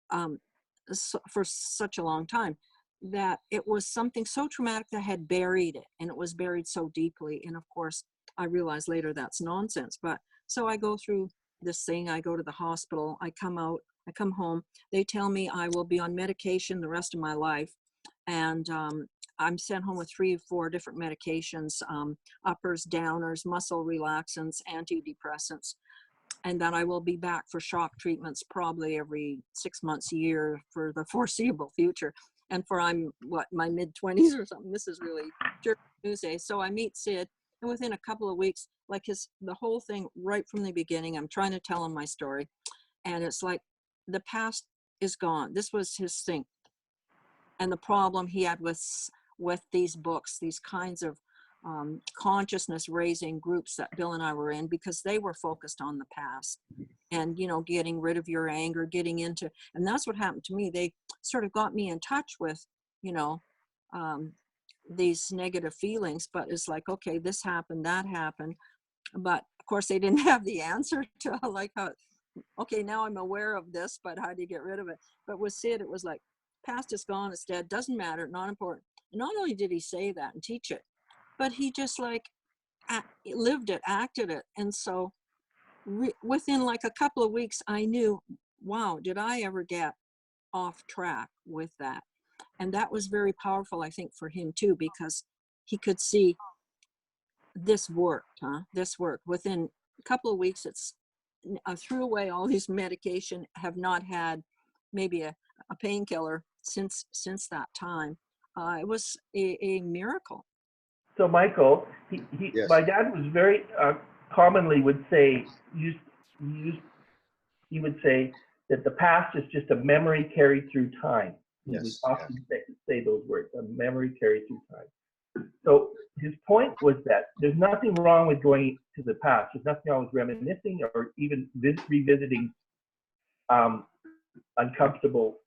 for such a long time, that it was something so traumatic that I had buried it, and it was buried so deeply. And of course, I realized later that's nonsense. But so I go through this thing, I go to the hospital, I come out, I come home, they tell me I will be on medication the rest of my life. And I'm sent home with 3 or 4 different medications, uppers, downers, muscle relaxants, antidepressants, and that I will be back for shock treatments probably every 6 months, a year for the foreseeable future. And for my mid-20s or something, this is really Tuesday. So I meet Sid, and within a couple of weeks, like the whole thing right from the beginning, I'm trying to tell him my story, and it's like the past is gone. This was his thing, and the problem he had with these books, these kinds of consciousness raising groups that Bill and I were in, because they were focused on the past and, getting rid of your anger, getting into, and that's what happened to me. They sort of got me in touch with, these negative feelings, but it's like, okay, this happened, that happened. But of course they didn't have the answer to like how, okay, now I'm aware of this, but how do you get rid of it? But with Sid, it was like, past is gone, it's dead, doesn't matter, not important. And not only did he say that and teach it, but he just like lived it, acted it. And so within like a couple of weeks, I knew, wow, did I ever get off track with that? And that was very powerful, I think, for him too, because he could see this worked, This worked. Within a couple of weeks, I threw away all these medication, have not had maybe a painkiller since that time. It was a miracle. So Michael, Yes. my dad was very commonly would say, he would say that the past is just a memory carried through time. He would Yes. often say those words, a memory carried through time. So his point was that there's nothing wrong with going to the past. There's nothing wrong with reminiscing or even revisiting uncomfortable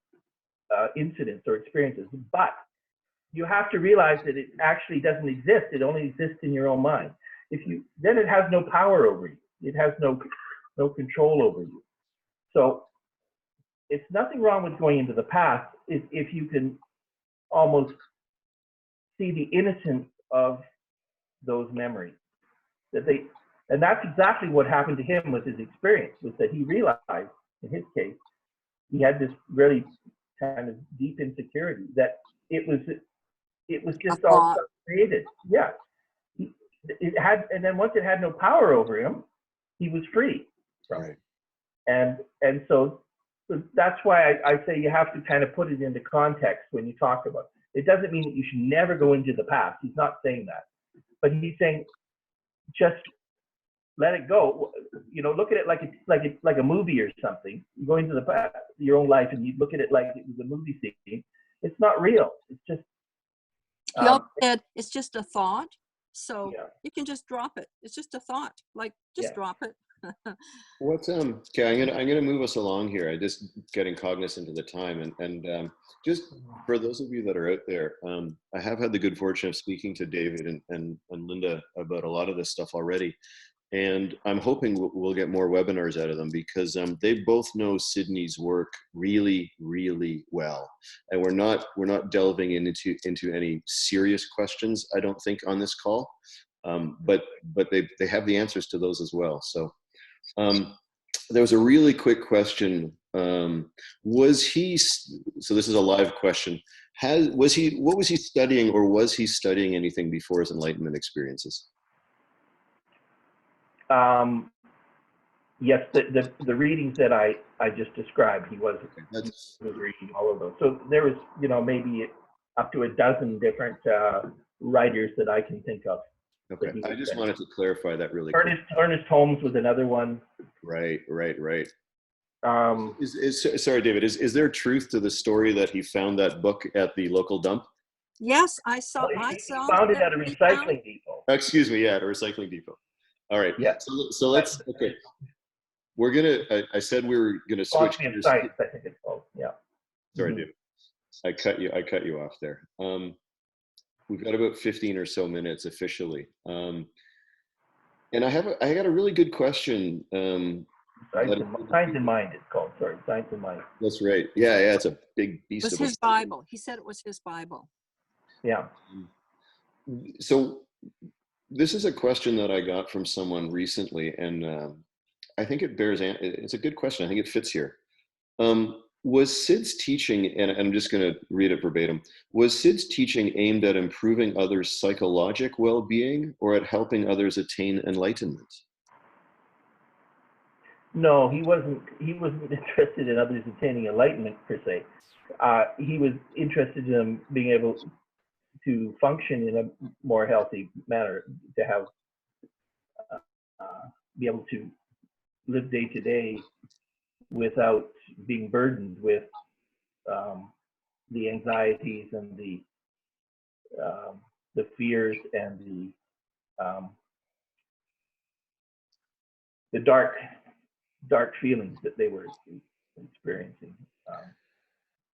incidents or experiences. But you have to realize that it actually doesn't exist. It only exists in your own mind. Then it has no power over you. It has no control over you. So it's nothing wrong with going into the past if you can almost see the innocence of those memories. And that's exactly what happened to him with his experience, was that he realized, in his case, he had this really kind of deep insecurity that it was just all created. Yeah. And then once it had no power over him, he was free from it. And so that's why I say you have to kind of put it into context when you talk about it. It doesn't mean that you should never go into the past. He's not saying that. But he's saying just let it go. Look at it like a movie or something. You go into the past, your own life, and you look at it like it was a movie scene. It's not real. It's just He also said it's just a thought, so you can just drop it. It's just a thought, like just drop it. What's okay? I'm gonna move us along here. I just getting cognizant of the time, and just for those of you that are out there, I have had the good fortune of speaking to David and Linda about a lot of this stuff already, and I'm hoping we'll get more webinars out of them, because they both know Sydney's work really, really well, and we're not delving into any serious questions, I don't think, on this call, but they have the answers to those as well. So. There was a really quick question. Was he, so this is a live question, what was he studying, or was he studying anything before his enlightenment experiences? Yes, the readings that I just described, he was reading all of those. So there was, maybe up to a dozen different writers that I can think of. Okay. he I was just sent. wanted to clarify that really quick. Ernest Holmes was another one. Right. Um, Sorry, David, is there truth to the story that he found that book at the local dump? Yes, I he saw found it that at a he found. recycling depot. Excuse me, yeah, at a recycling depot. All right. Yeah. So let's, okay. We're gonna, I said we were gonna switch Philosophy of gears. Science, I think it's called. Yeah. Sorry, Mhm. David. I cut you off there. We've got about 15 or so minutes officially. And I got a really good question. Science in Mind, it's called. Sorry, Science in Mind. That's right. Yeah, it's a big It beast was of a his Bible. He said it was his Bible. Yeah. So this is a question that I got from someone recently, and I think it's a good question. I think it fits here. Was Sid's teaching, and I'm just going to read it verbatim, was Sid's teaching aimed at improving others' psychological well-being or at helping others attain enlightenment? No, he wasn't interested in others attaining enlightenment per se. He was interested in being able to function in a more healthy manner, to have be able to live day to day without being burdened with the anxieties and the fears and the dark feelings that they were experiencing.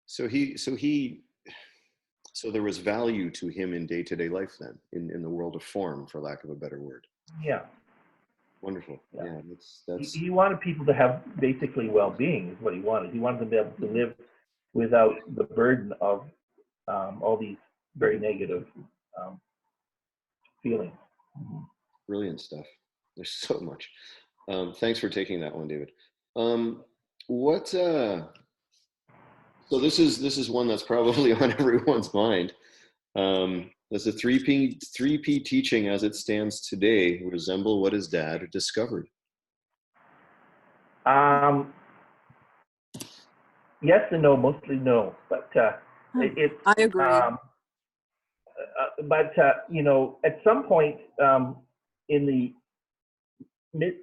So there was value to him in day-to-day life then, in the world of form, for lack of a better word. Yeah. Wonderful. Yeah. That's He wanted people to have basically well-being is what he wanted. He wanted them to be able to live without the burden of all these very negative feelings. brilliant stuff. There's so much. Thanks for taking that one, David. So this is one that's probably on everyone's mind. Does the 3P teaching as it stands today resemble what his dad discovered? Yes and no, mostly no, but it's. I agree. But you know, at some point in the mid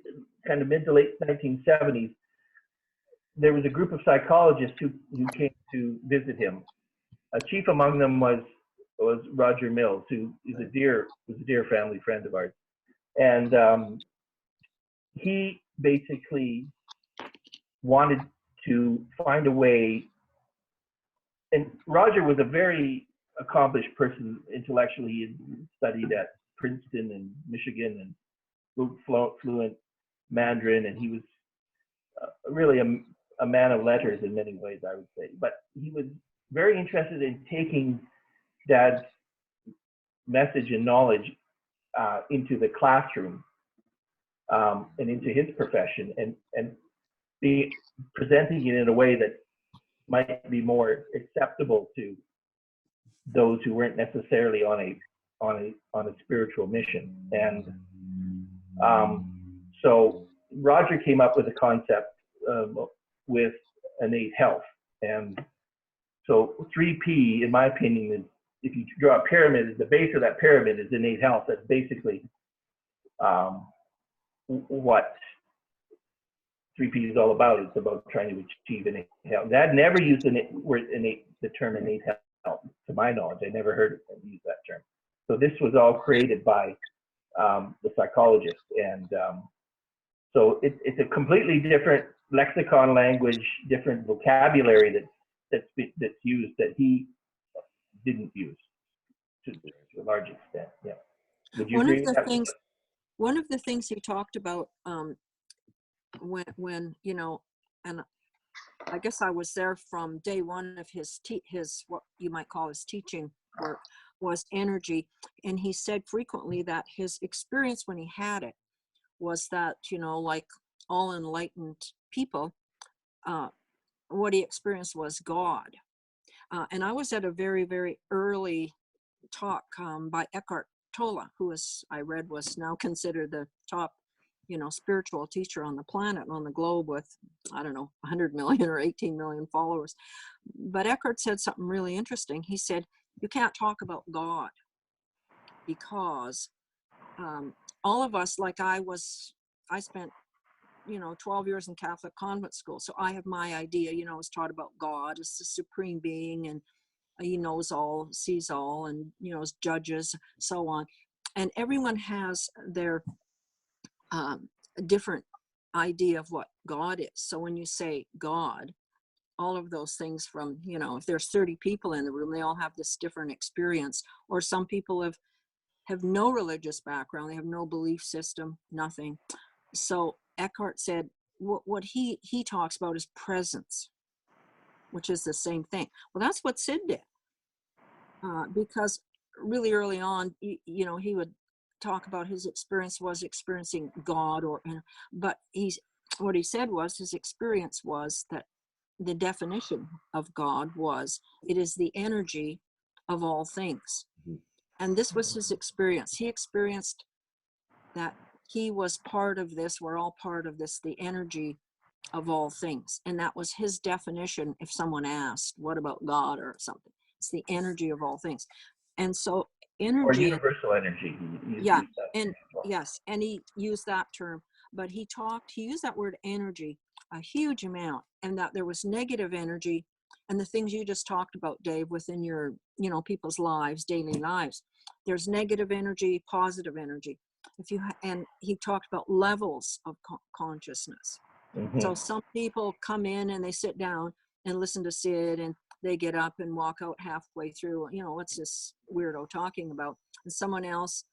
to late 1970s, there was a group of psychologists who came to visit him. Chief among them was Roger Mills, who is was a dear family friend of ours, and he basically wanted to find a way. And Roger was a very accomplished person intellectually. He had studied at Princeton and Michigan and fluent Mandarin, and he was really a man of letters in many ways, I would say. But he was very interested in taking Dad's message and knowledge into the classroom and into his profession, and presenting it in a way that might be more acceptable to those who weren't necessarily on a spiritual mission. And so Roger came up with a concept with innate health. And so 3P, in my opinion, is, if you draw a pyramid, the base of that pyramid is innate health. That's basically what 3P is all about. It's about trying to achieve innate health. Dad never used the term innate health, to my knowledge. I never heard him use that term. So this was all created by the psychologist, and so it's a completely different lexicon language, different vocabulary that's used that he didn't use to a large extent. Yeah. Would you agree with that? One of the things he talked about when you know, and I guess I was there from day one of his what you might call his teaching work, was energy. And he said frequently that his experience when he had it was that, you know, like all enlightened people, what he experienced was God. And I was at a very, very early talk by Eckhart Tolle, who I read was now considered the top, you know, spiritual teacher on the planet, on the globe, with, I don't know, 100 million or 18 million followers. But Eckhart said something really interesting. He said, you can't talk about God because all of us, like I spent, 12 years in Catholic convent school. So I have my idea, I was taught about God as the supreme being, and he knows all, sees all, and, as judges, so on. And everyone has their different idea of what God is. So when you say God, all of those things from, if there's 30 people in the room, they all have this different experience. Or some people have no religious background, they have no belief system, nothing. So Eckhart said what he talks about is presence, which is the same thing. Well, that's what Sid did, because really early on, he would talk about his experience was experiencing God, but what he said was his experience was that the definition of God was, it is the energy of all things. And this was his experience. He experienced that he was part of this, we're all part of this, the energy of all things. And that was his definition. If someone asked, what about God or something? It's the energy of all things. And so energy, or universal energy. Yeah, and yes, and he used that term, but he used that word energy a huge amount, and that there was negative energy, and the things you just talked about, Dave, within your, people's lives, daily lives. There's negative energy, positive energy. And he talked about levels of consciousness. So some people come in and they sit down and listen to Sid, and they get up and walk out halfway through, what's this weirdo talking about? And someone else,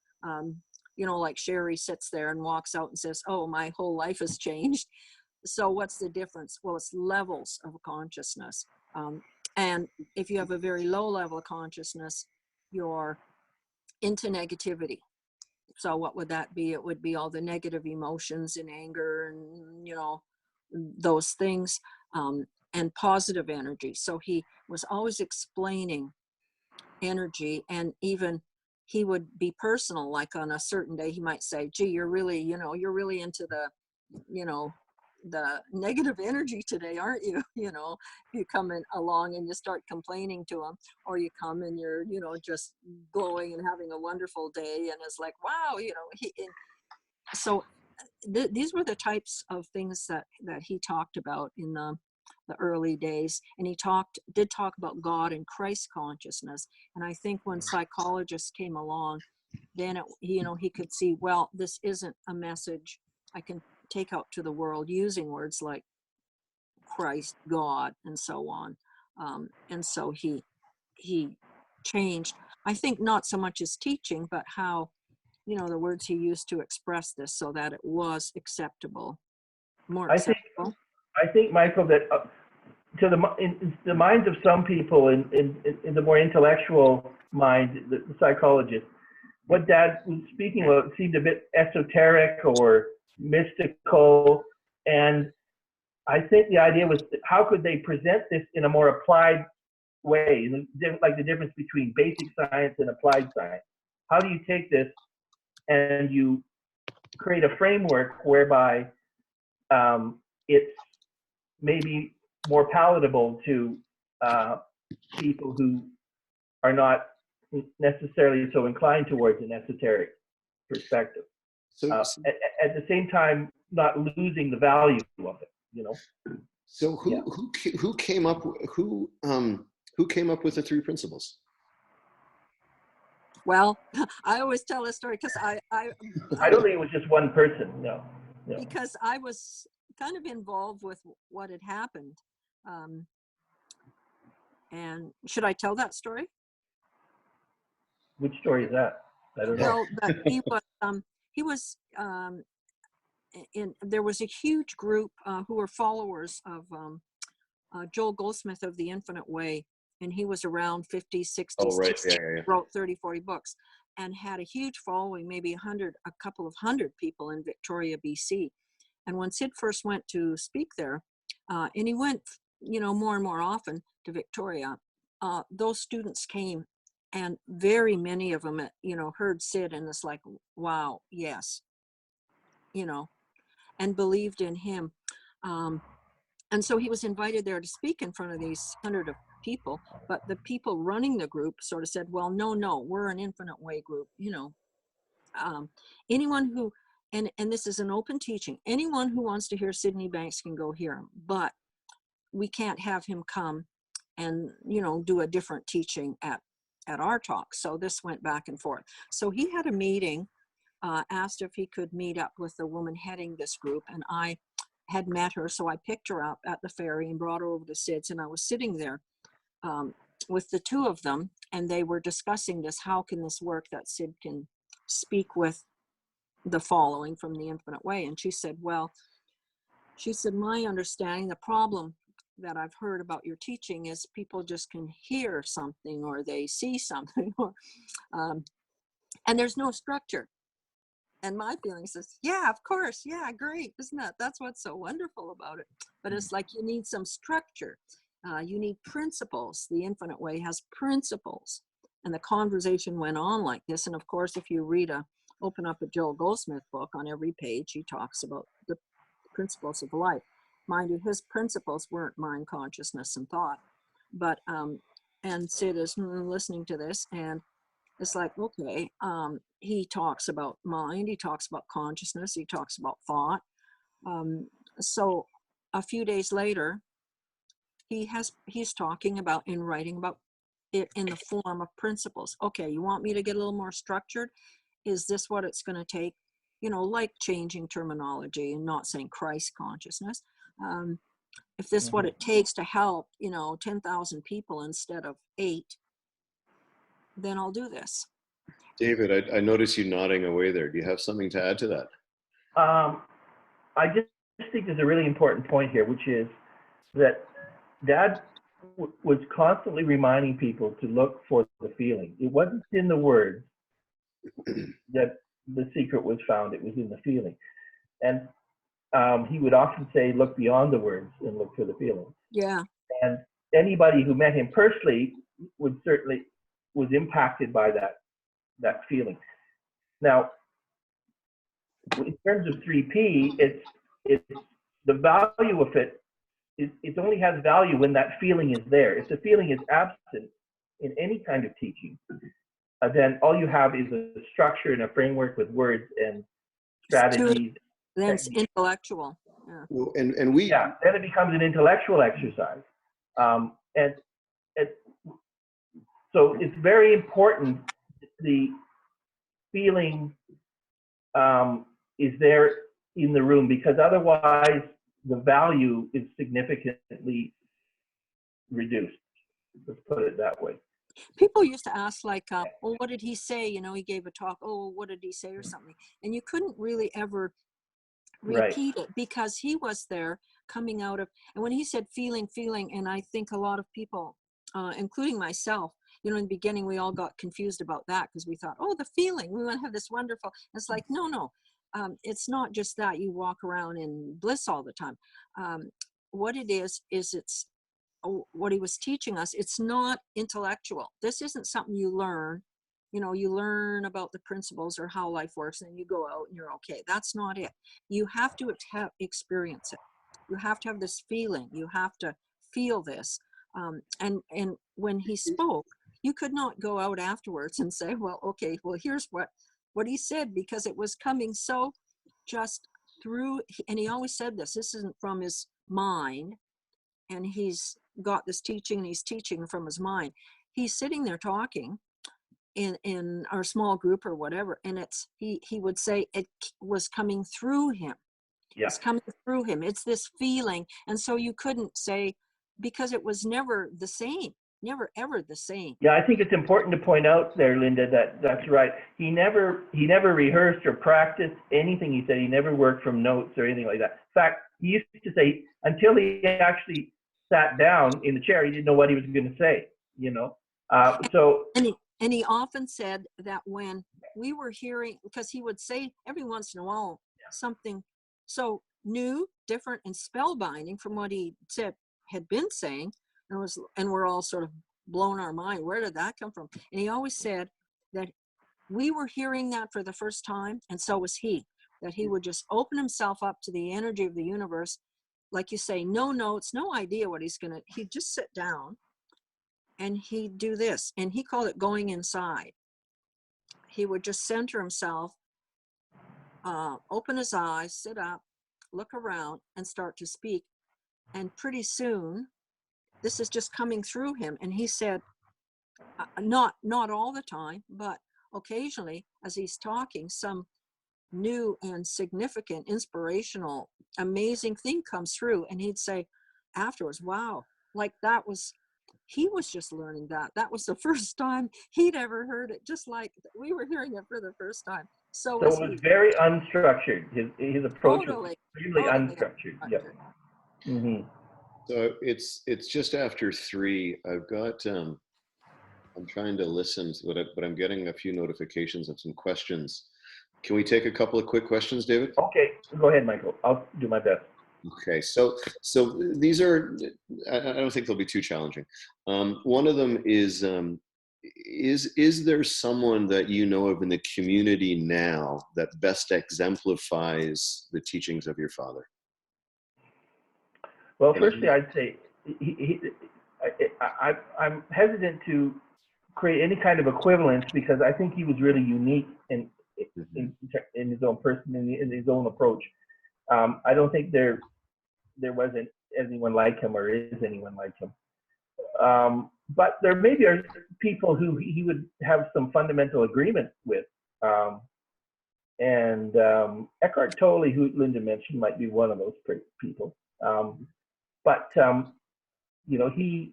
like Sherry, sits there and walks out and says, oh, my whole life has changed. So what's the difference? Well, it's levels of consciousness. And if you have a very low level of consciousness, you're into negativity. So what would that be? It would be all the negative emotions and anger and, those things, and positive energy. So he was always explaining energy, and even he would be personal, like on a certain day, he might say, gee, you're really into the negative energy today, aren't you? You come in along and you start complaining to him, or you come and you're, just glowing and having a wonderful day. And it's like, wow, so these were the types of things that he talked about in the early days. And he did talk about God and Christ consciousness. And I think when psychologists came along, then he could see, well, this isn't a message I can take out to the world using words like Christ, God, and so on. And so he changed, I think, not so much his teaching, but how, the words he used to express this, so that it was acceptable, more acceptable. I think, Michael, that in the minds of some people, in the more intellectual mind, the psychologist, what Dad was speaking about seemed a bit esoteric or mystical, and I think the idea was, how could they present this in a more applied way, like the difference between basic science and applied science. How do you take this and you create a framework whereby it's maybe more palatable to people who are not necessarily so inclined towards an esoteric perspective. So, at the same time, not losing the value of it, So who came up with the three principles? Well, I always tell a story because I don't think it was just one person. No. Because I was kind of involved with what had happened. And should I tell that story? Which story is that? I don't know. Well, but there was a huge group who were followers of Joel Goldsmith of The Infinite Way. And he was around 50, 60, oh, right. 60, Yeah. wrote 30, 40 books, and had a huge following, maybe a couple of hundred people in Victoria, BC. And when Sid first went to speak there, and he went, more and more often to Victoria, those students came, and very many of them, heard Sid, and it's like, wow, yes, and believed in him. And so he was invited there to speak in front of these hundred of people, but the people running the group sort of said, well, no, we're an Infinite Way group, anyone who, and this is an open teaching, anyone who wants to hear Sydney Banks can go hear him, but we can't have him come and, you know, do a different teaching at our talk. So this went back and forth. So he had a meeting, asked if he could meet up with the woman heading this group, and I had met her, so I picked her up at the ferry and brought her over to Sid's, and I was sitting there with the two of them, and they were discussing this. How can this work that Sid can speak with the following from the infinite way? And she said, well, she said, my understanding, the problem that I've heard about your teaching is people just can hear something or they see something, or, and there's no structure. And my feeling says, yeah, of course. Yeah, great. Isn't that? That's what's so wonderful about it. But it's like you need some structure. You need principles. The infinite way has principles. And the conversation went on like this. And of course, if you open up a Joel Goldsmith book, on every page, he talks about the principles of life. Mind you, his principles weren't mind, consciousness, and thought. But, and Sid is listening to this, and it's like, okay, he talks about mind, he talks about consciousness, he talks about thought. So a few days later, he's talking about and writing about it in the form of principles. Okay, you want me to get a little more structured? Is this what it's going to take? You know, like changing terminology and not saying Christ consciousness. If this is what it takes to help, you know, 10,000 people instead of 8, then I'll do this. David, I notice you nodding away there. Do you have something to add to that? I just think there's a really important point here, which is that Dad was constantly reminding people to look for the feeling. It wasn't in the words that the secret was found, it was in the feeling. And he would often say, look beyond the words and look for the feeling. Yeah. And anybody who met him personally was impacted by that feeling. Now, in terms of 3P, it's the value of it. It only has value when that feeling is there. If the feeling is absent in any kind of teaching, then all you have is a structure and a framework with words and strategies. Then it's intellectual. Yeah. Well, and we. Yeah, then it becomes an intellectual exercise. And so it's very important the feeling is there in the room, because otherwise the value is significantly reduced. Let's put it that way. People used to ask, like, well, what did he say? You know, he gave a talk. Oh, what did he say or something? And you couldn't really ever repeat it, because he was there coming out of, and when he said feeling, and I think a lot of people, including myself, you know, in the beginning, we all got confused about that because we thought, oh, the feeling, we want to have this wonderful. It's like, no. It's not just that you walk around in bliss all the time. What it is it's what he was teaching us. It's not intellectual. This isn't something you learn. You know, you learn about the principles or how life works, and you go out and you're okay. That's not it. You have to experience it. You have to have this feeling. You have to feel this. And when he spoke, you could not go out afterwards and say, well, okay, well, here's what he said, because it was coming so just through. And he always said this isn't from his mind, and he's got this teaching, and he's teaching from his mind. He's sitting there talking in our small group or whatever, and he would say it was coming through him. Yeah. It's coming through him. It's this feeling. And so you couldn't say, because it was never the same, never ever the same. Yeah, I think it's important to point out there, Linda, that's right. He never rehearsed or practiced anything he said. He never worked from notes or anything like that. In fact, he used to say until he actually sat down in the chair, he didn't know what he was going to say, you know. And he often said that when we were hearing, because he would say every once in a while something so new, different, and spellbinding from what he had been saying, and we're all sort of blown our mind. Where did that come from? And he always said that we were hearing that for the first time, and so was he. That he would just open himself up to the energy of the universe, like you say, no notes, no idea what he'd just sit down and he'd do this, and he called it going inside. He would just center himself open his eyes, sit up, look around, and start to speak. And pretty soon, this is just coming through him. And he said, not all the time, but occasionally as he's talking, some new and significant, inspirational, amazing thing comes through. And he'd say afterwards, wow, like he was just learning that. That was the first time he'd ever heard it, just like we were hearing it for the first time. So it was very unstructured. His approach was extremely unstructured. Yep. Mm-hmm. So it's just after 3. I've got I'm trying to listen, but I'm getting a few notifications of some questions. Can we take a couple of quick questions, David? Okay, go ahead, Michael. I'll do my best. Okay, so these are, I don't think they'll be too challenging. One of them is there someone that you know of in the community now that best exemplifies the teachings of your father? Well, firstly, I'd say I'm hesitant to create any kind of equivalence because I think he was really unique in his own person, in his own approach. I don't think there wasn't anyone like him or is anyone like him. But there maybe are people who he would have some fundamental agreement with. And Eckhart Tolle, who Linda mentioned, might be one of those people. But he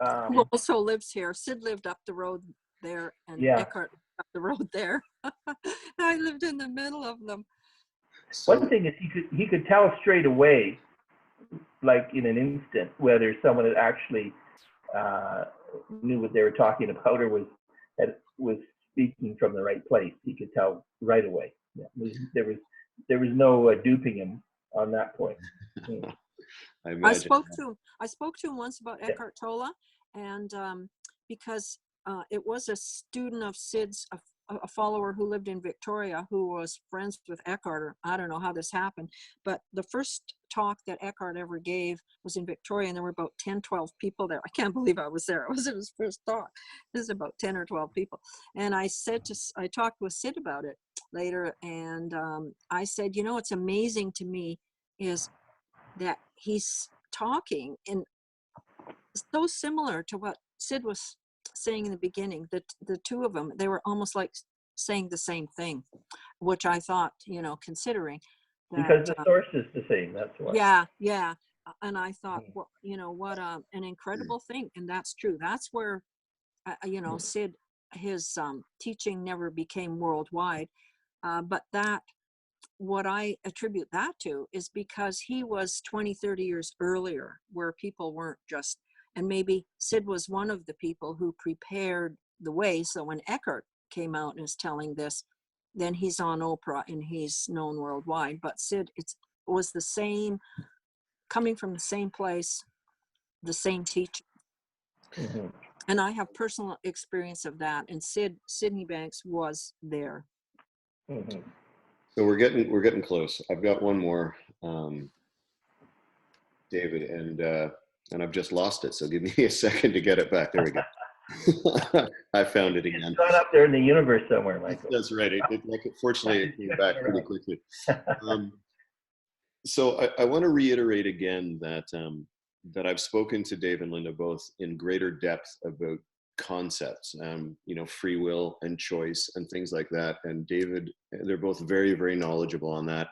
who also lives here. Sid lived up the road there, and Eckhart up the road there. I lived in the middle of them. One thing is he could tell straight away, like in an instant, whether someone had actually knew what they were talking about or was speaking from the right place. He could tell right away. Yeah. There was no duping him on that point. I spoke to him once about Eckhart Tolle, and because it was a student of Sid's, a follower who lived in Victoria, who was friends with Eckhart, or I don't know how this happened, but the first talk that Eckhart ever gave was in Victoria, and there were about 10, 12 people there. I can't believe I was there. It was his first talk. This is about 10 or 12 people. And I talked with Sid about it later, and I said, it's amazing to me is that he's talking and so similar to what Sid was saying in the beginning, that the two of them, they were almost like saying the same thing, which I thought, considering that, because the source is the same, that's why. Yeah. And I thought, well, what an incredible thing. And that's true. That's where, Sid, his teaching never became worldwide. But what I attribute that to is because he was 20, 30 years earlier, where people weren't just, and maybe Sid was one of the people who prepared the way. So when Eckhart came out and is telling this, then he's on Oprah and he's known worldwide. But Sid, it was the same, coming from the same place, the same teaching. Mm-hmm. And I have personal experience of that. And Sydney Banks was there. Mm-hmm. So we're getting close. I've got one more, David, and I've just lost it. So give me a second to get it back. There we go. I found it again. It's gone up there in the universe somewhere, Michael. That's right. Fortunately, it came back pretty quickly. So I want to reiterate again that I've spoken to Dave and Linda both in greater depth about concepts, free will and choice and things like that. And David, they're both very, very knowledgeable on that.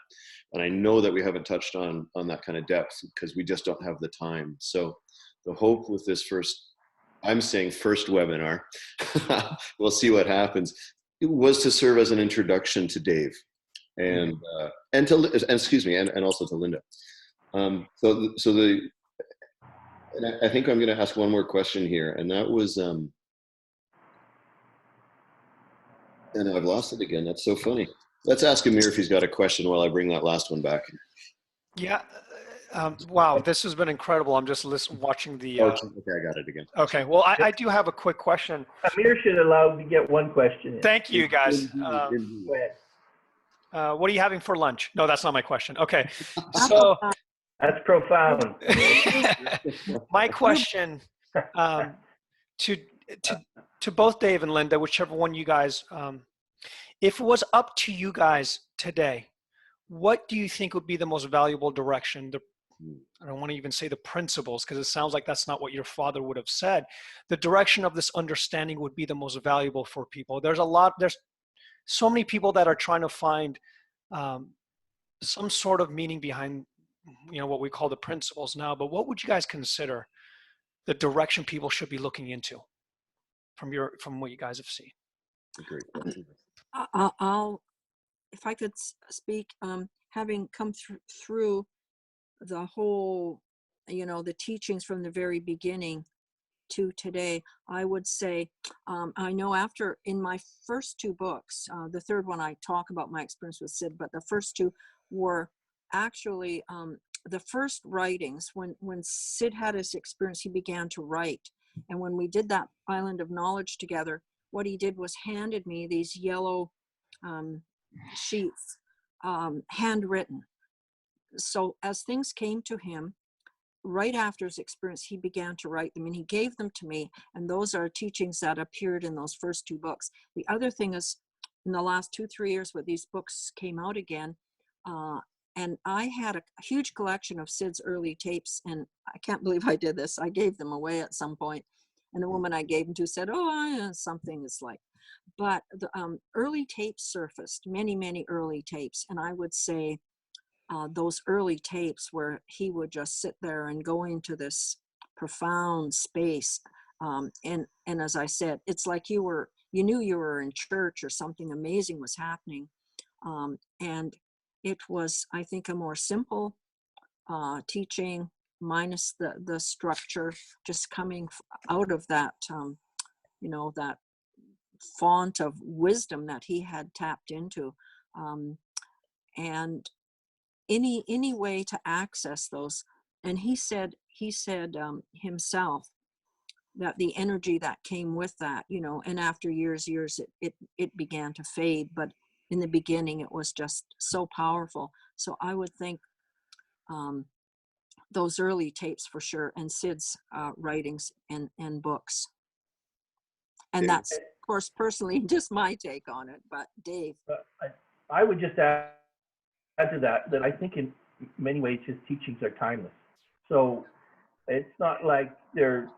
And I know that we haven't touched on that kind of depth because we just don't have the time. So the hope with this first webinar, we'll see what happens, it was to serve as an introduction to Dave and also to Linda. And I think I'm going to ask one more question here, and that was, and I've lost it again. That's so funny. Let's ask Amir if he's got a question while I bring that last one back. Yeah. Wow, this has been incredible. I'm just watching the. Okay, I got it again. Okay, well, I do have a quick question. Amir should allow me to get one question in. Thank you, guys. Go ahead. What are you having for lunch? No, that's not my question. Okay, so. That's profound. My question to both Dave and Linda, whichever one you guys, if it was up to you guys today, what do you think would be the most valuable direction? I don't want to even say the principles, because it sounds like that's not what your father would have said. The direction of this understanding would be the most valuable for people. There's so many people that are trying to find some sort of meaning behind, what we call the principles now. But what would you guys consider the direction people should be looking into from what you guys have seen? Agreed. I'll, if I could speak, having come through the whole, the teachings from the very beginning to today, I would say, I know after in my first two books, the third one I talk about my experience with Sid, but the first two were actually the first writings. When Sid had his experience, he began to write. And when we did that Island of Knowledge together, what he did was handed me these yellow sheets, handwritten. So as things came to him, right after his experience, he began to write them and he gave them to me. And those are teachings that appeared in those first two books. The other thing is, in the last 2-3 years, when these books came out again, and I had a huge collection of Sid's early tapes, and I can't believe I did this. I gave them away at some point, and the woman I gave them to said, "Oh, something is like," but the early tapes surfaced, many early tapes, and I would say those early tapes where he would just sit there and go into this profound space, and as I said, it's like you knew you were in church or something amazing was happening, and it was, I think, a more simple teaching, minus the structure, just coming out of that, that font of wisdom that he had tapped into, and any way to access those. And he said himself that the energy that came with that, and after years it began to fade, but in the beginning it was just so powerful. So I would think those early tapes for sure, and Sid's writings and books. And that's, of course, personally just my take on it. But Dave. I would just add to that I think in many ways his teachings are timeless. So it's not like they're,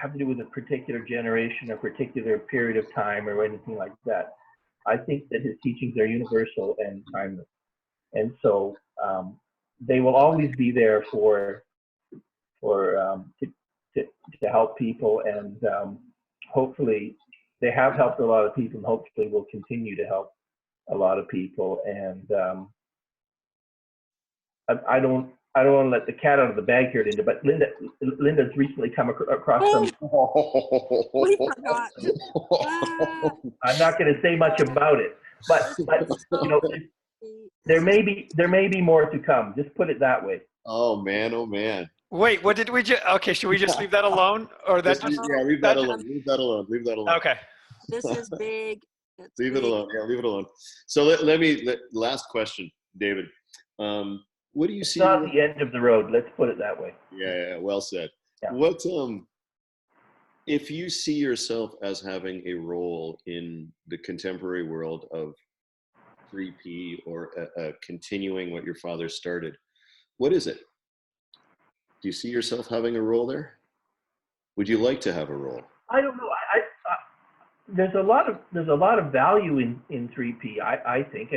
have to do with a particular generation or particular period of time or anything like that. I think that his teachings are universal and timeless. And so they will always be there to help people, and hopefully they have helped a lot of people, and hopefully will continue to help a lot of people. And I don't want to let the cat out of the bag here, Linda, but Linda's recently come across some. We forgot. I'm not going to say much about it, but there may be more to come. Just put it that way. Oh man. Wait, what did we just? Okay, should we just leave that alone, or that? Leave that alone. Leave that alone. Okay. This is big. Leave it alone. Yeah, leave it alone. So last question, David. What do you see? It's not the end of the road. Let's put it that way. Yeah, well said. Yeah. What if you see yourself as having a role in the contemporary world of 3P, or continuing what your father started? What is it? Do you see yourself having a role there? Would you like to have a role? I don't know. There's a lot of value in 3P, I think,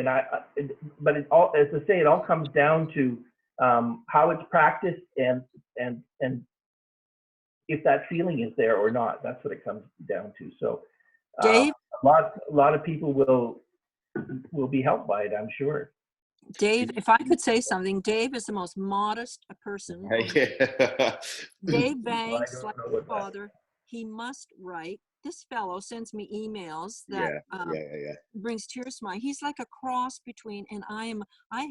but it all, as I say, it all comes down to how it's practiced and if that feeling is there or not. That's what it comes down to. So Dave, a lot of people will be helped by it, I'm sure. Dave, if I could say something, Dave is the most modest person. Dave Banks, like his father, he must write. This fellow sends me emails that brings tears to my eyes. He's like a cross between, and I'm a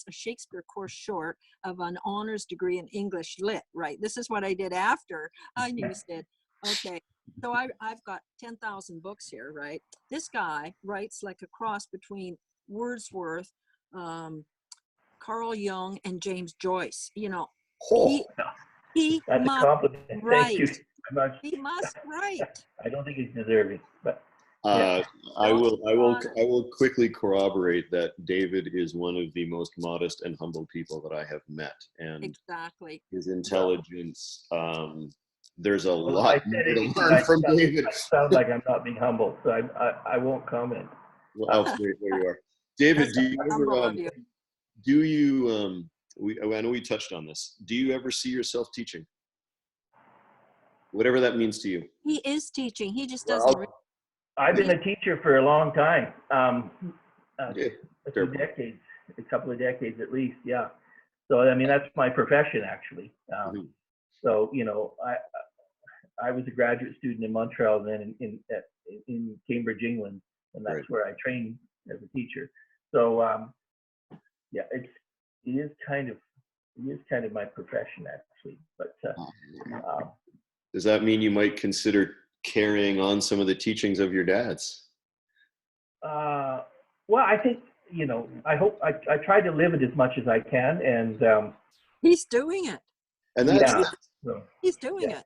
Shakespeare course short of an honors degree in English Lit, right? This is what I did after I knew Sid. Okay, so I've got 10,000 books here, right? This guy writes like a cross between Wordsworth, Carl Jung, and James Joyce. He That's must a compliment. write. Thank you. He must write. I don't think he's deserving, but Uh, I Don't will, I you will, want I will quickly corroborate that David is one of the most modest and humble people that I have met, and exactly. his intelligence. There's a Well, if I lot said more to anything, learn from David. I sound like I'm not being humble, so I won't comment. Well, oh, there you are, David. That's Do you humble ever, of you. do you, I know we touched on this. Do you ever see yourself teaching? Whatever that means to you. He is teaching. He just doesn't. Well, I've been a teacher for a long time, yeah, a fair few point. decades, a couple of decades at least, yeah. So I mean, that's my profession actually. Mhm. So you know, I was a graduate student in Montreal, and then in Cambridge, England, and that's Right. where I trained as a teacher. So yeah, it is kind of my profession actually. But Does that mean you might consider carrying on some of the teachings of your dad's? well, I think you know, I hope I try to live it as much as I can, and He's doing it. And that's yeah, so, He's doing yeah. it.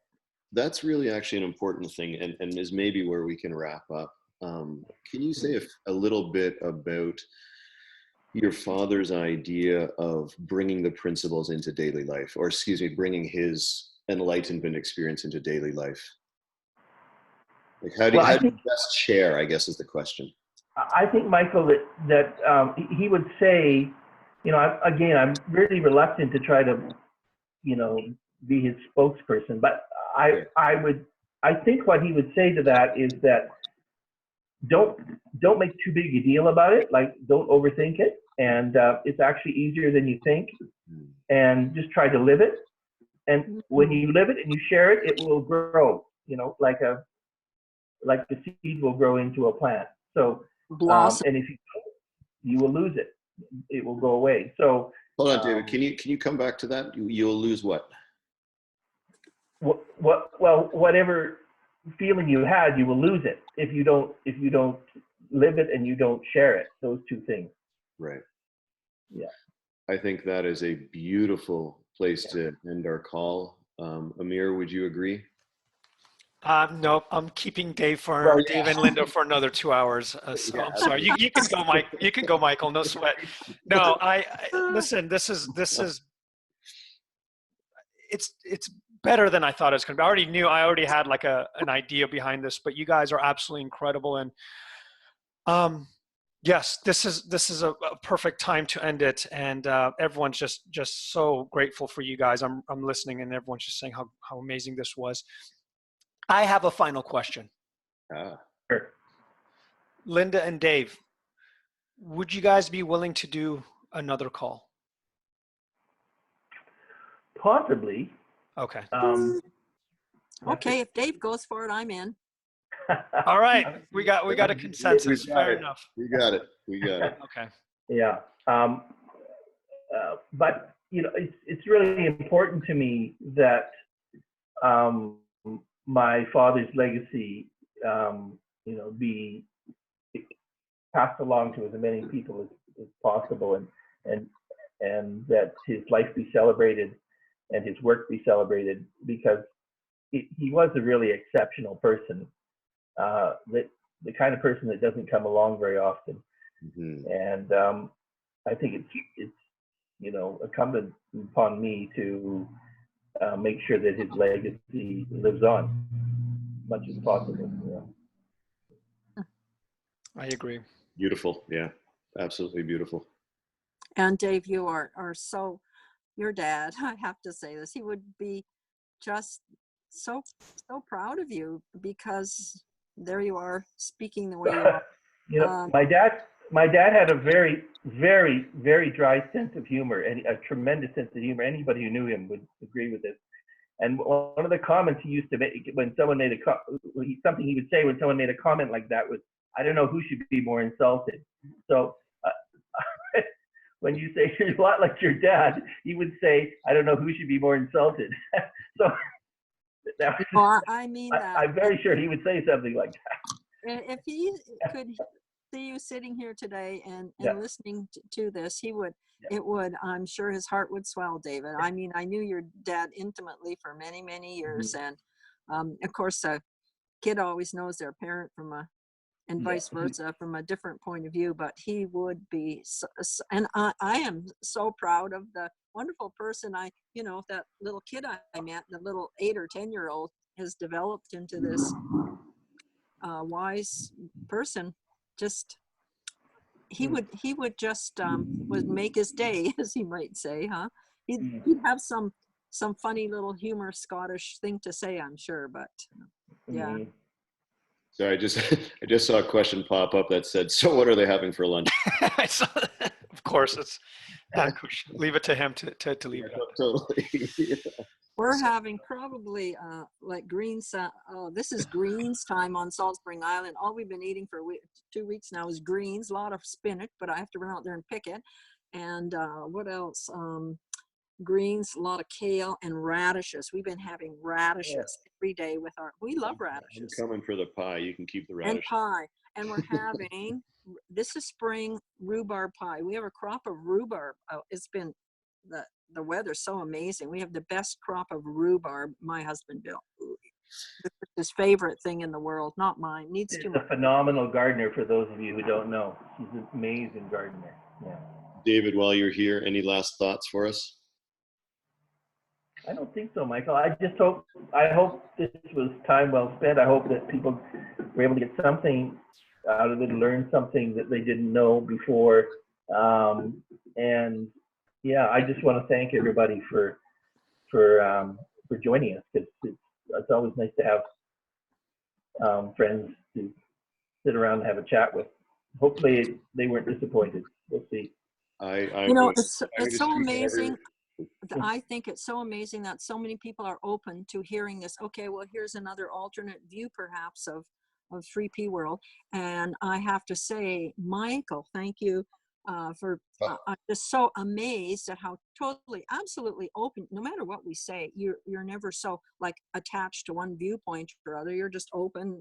that's really actually an important thing, and is maybe where we can wrap up. Can you say a little bit about your father's idea of bringing the principles into daily life, or excuse me, bringing his enlightenment experience into daily life? Like Well, how do you best share, I guess, is the question. I think Michael that he would say, you know, again, I'm really reluctant to try to, you know, be his spokesperson, but Sure. I think what he would say to that is that don't make too big a deal about it. Like, don't overthink it, and it's actually easier than you think. And just try to live it. And when you live it and you share it, it will grow. You know, like the seed will grow into a plant. So, Blossom. and if you don't, you will lose it. It will go away. So, Hold on, David. Can you come back to that? You'll lose what? well, whatever feeling you had, you will lose it if you don't live it and you don't share it. Those two things. Right. Yeah. I think that is a beautiful place to end our call. Amir, would you agree? No, I'm keeping Dave Well, yeah. Dave and Linda for another 2 hours. So I'm sorry. You can go, Mike. You can go, Michael. No sweat. No, I listen. This is it's better than I thought it was going to be. I already had like an idea behind this, but you guys are absolutely incredible. And yes, this is a perfect time to end it. And everyone's just so grateful for you guys. I'm listening, and everyone's just saying how amazing this was. I have a final question. Sure. Linda and Dave, would you guys be willing to do another call? Possibly. Okay. Okay, if Dave goes for it, I'm in. All right. We got a consensus. Fair enough. We got it. Okay. Yeah. But you know, it's really important to me that my father's legacy, you know, be passed along to as many people as possible, and that his life be celebrated and his work be celebrated, because he was a really exceptional person, the kind of person that doesn't come along very often. Mm-hmm. And I think it's you know, incumbent upon me to make sure that his legacy lives on as much as possible. Yeah. I agree. Beautiful. Yeah, absolutely beautiful. And Dave, you are so, your dad, I have to say this, he would be just so proud of you, because there you are speaking the way you are. You know, my dad had a very, very, very dry sense of humor, and a tremendous sense of humor. Anybody who knew him would agree with this. And one of the comments he used to make when someone made something he would say when someone made a comment like that was, "I don't know who should be more insulted." So when you say you're a lot like your dad, he would say, "I don't know who should be more insulted." So that was, I mean that. I'm very sure he would say something like that. If he could see you sitting here today and listening to this, he would, it would, I'm sure his heart would swell, David. I mean, I knew your dad intimately for many, many years. And of course, a kid always knows their parent from a and Yeah. vice versa from a different point of view, but he would be, and I am so proud of the wonderful person that little kid I met, the little 8 or 10-year-old has developed into this wise person. Just, he would just would make his day, as he might say, huh? He'd have some funny little humor Scottish thing to say, I'm sure, but yeah. So I just saw a question pop up that said, "So what are they having for lunch?" I saw that. Of course, it's Ankush. Leave it to him to leave it up. Totally. We're having probably like greens. This is greens time on Salt Spring Island. All we've been eating for 2 weeks now is greens. A lot of spinach, but I have to run out there and pick it. And what else? Greens, a lot of kale and radishes. We've been having radishes every day with we love radishes. I'm coming for the pie. You can keep the radish. And pie. And we're having, this is spring rhubarb pie. We have a crop of rhubarb. It's been, the weather's so amazing. We have the best crop of rhubarb my husband built. This is his favorite thing in the world, not mine. Needs He's too a much. phenomenal gardener, for those of you who don't know. He's an amazing gardener. Yeah. David, while you're here, any last thoughts for us? I don't think so, Michael. I hope this was time well spent. I hope that people were able to get something out of it, learn something that they didn't know before. And yeah, I just want to thank everybody for joining us, because it's always nice to have friends to sit around and have a chat with. Hopefully they weren't disappointed. We'll see. It's so amazing. I think it's so amazing that so many people are open to hearing this. Okay, well, here's another alternate view, perhaps, of 3P World. And I have to say, Michael, thank you for. I'm just so amazed at how totally, absolutely open. No matter what we say, you're never so like attached to one viewpoint or other. You're just open,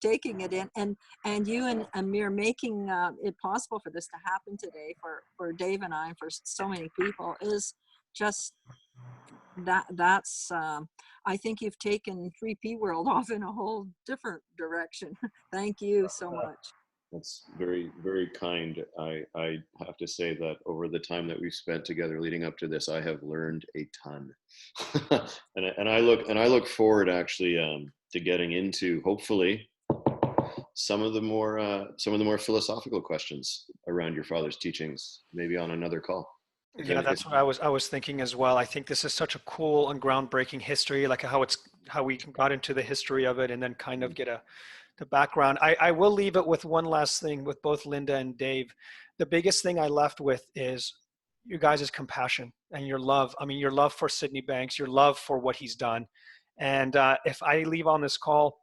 taking it in, and you and Amir making it possible for this to happen today for Dave and I, and for so many people, is just that's I think you've taken 3P World off in a whole different direction. Thank you so much. That's very, very kind. I have to say that over the time that we've spent together leading up to this, I have learned a ton. and I look forward actually to getting into, hopefully, some of the more philosophical questions around your father's teachings, maybe on another call. Yeah, that's what I was thinking as well. I think this is such a cool and groundbreaking history, like how we got into the history of it, and then kind of get the background. I will leave it with one last thing with both Linda and Dave. The biggest thing I left with is you guys' compassion and your love. I mean, your love for Sydney Banks, your love for what he's done. And if I leave on this call,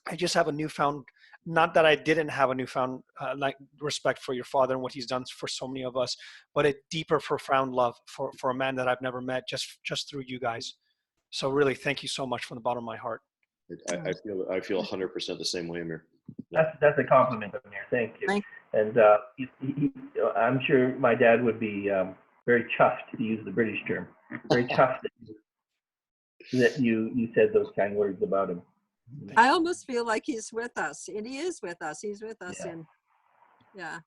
I just have a newfound, not that I didn't have a newfound like respect for your father and what he's done for so many of us, but a deeper, profound love for a man that I've never met just through you guys. So really, thank you so much from the bottom of my heart. I feel 100% the same way, Amir. That's a compliment, Amir. Thank you. And I'm sure my dad would be very chuffed, to use the British term, very chuffed that you said those kind words about him. I almost feel like he's with us, and he is with us. He's with us, yeah.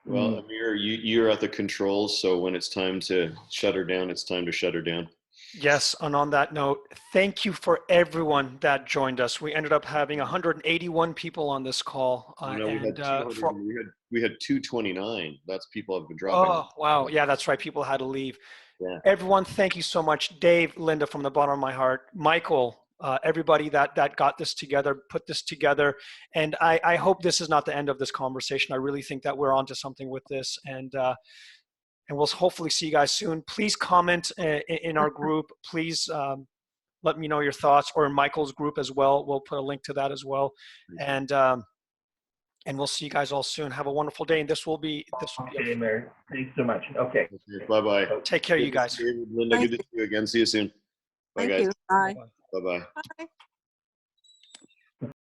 Well, Amir, you're at the controls, so when it's time to shut her down, it's time to shut her down. Yes, and on that note, thank you for everyone that joined us. We ended up having 181 people on this call. We had 229. That's people have been dropping. Oh, wow. Yeah, that's right. People had to leave. Yeah. Everyone, thank you so much. Dave, Linda, from the bottom of my heart. Michael, everybody that got this together, put this together. And I hope this is not the end of this conversation. I really think that we're onto something with this. And we'll hopefully see you guys soon. Please comment in our group. Please let me know your thoughts, or in Michael's group as well. We'll put a link to that as well. And we'll see you guys all soon. Have a wonderful day. And this will be. Okay, Mary. Thanks so much. Okay. Bye-bye. Take care, you guys. Linda, good to see you again. See you soon. Bye, guys. Thank you. Bye. Bye-bye. Bye.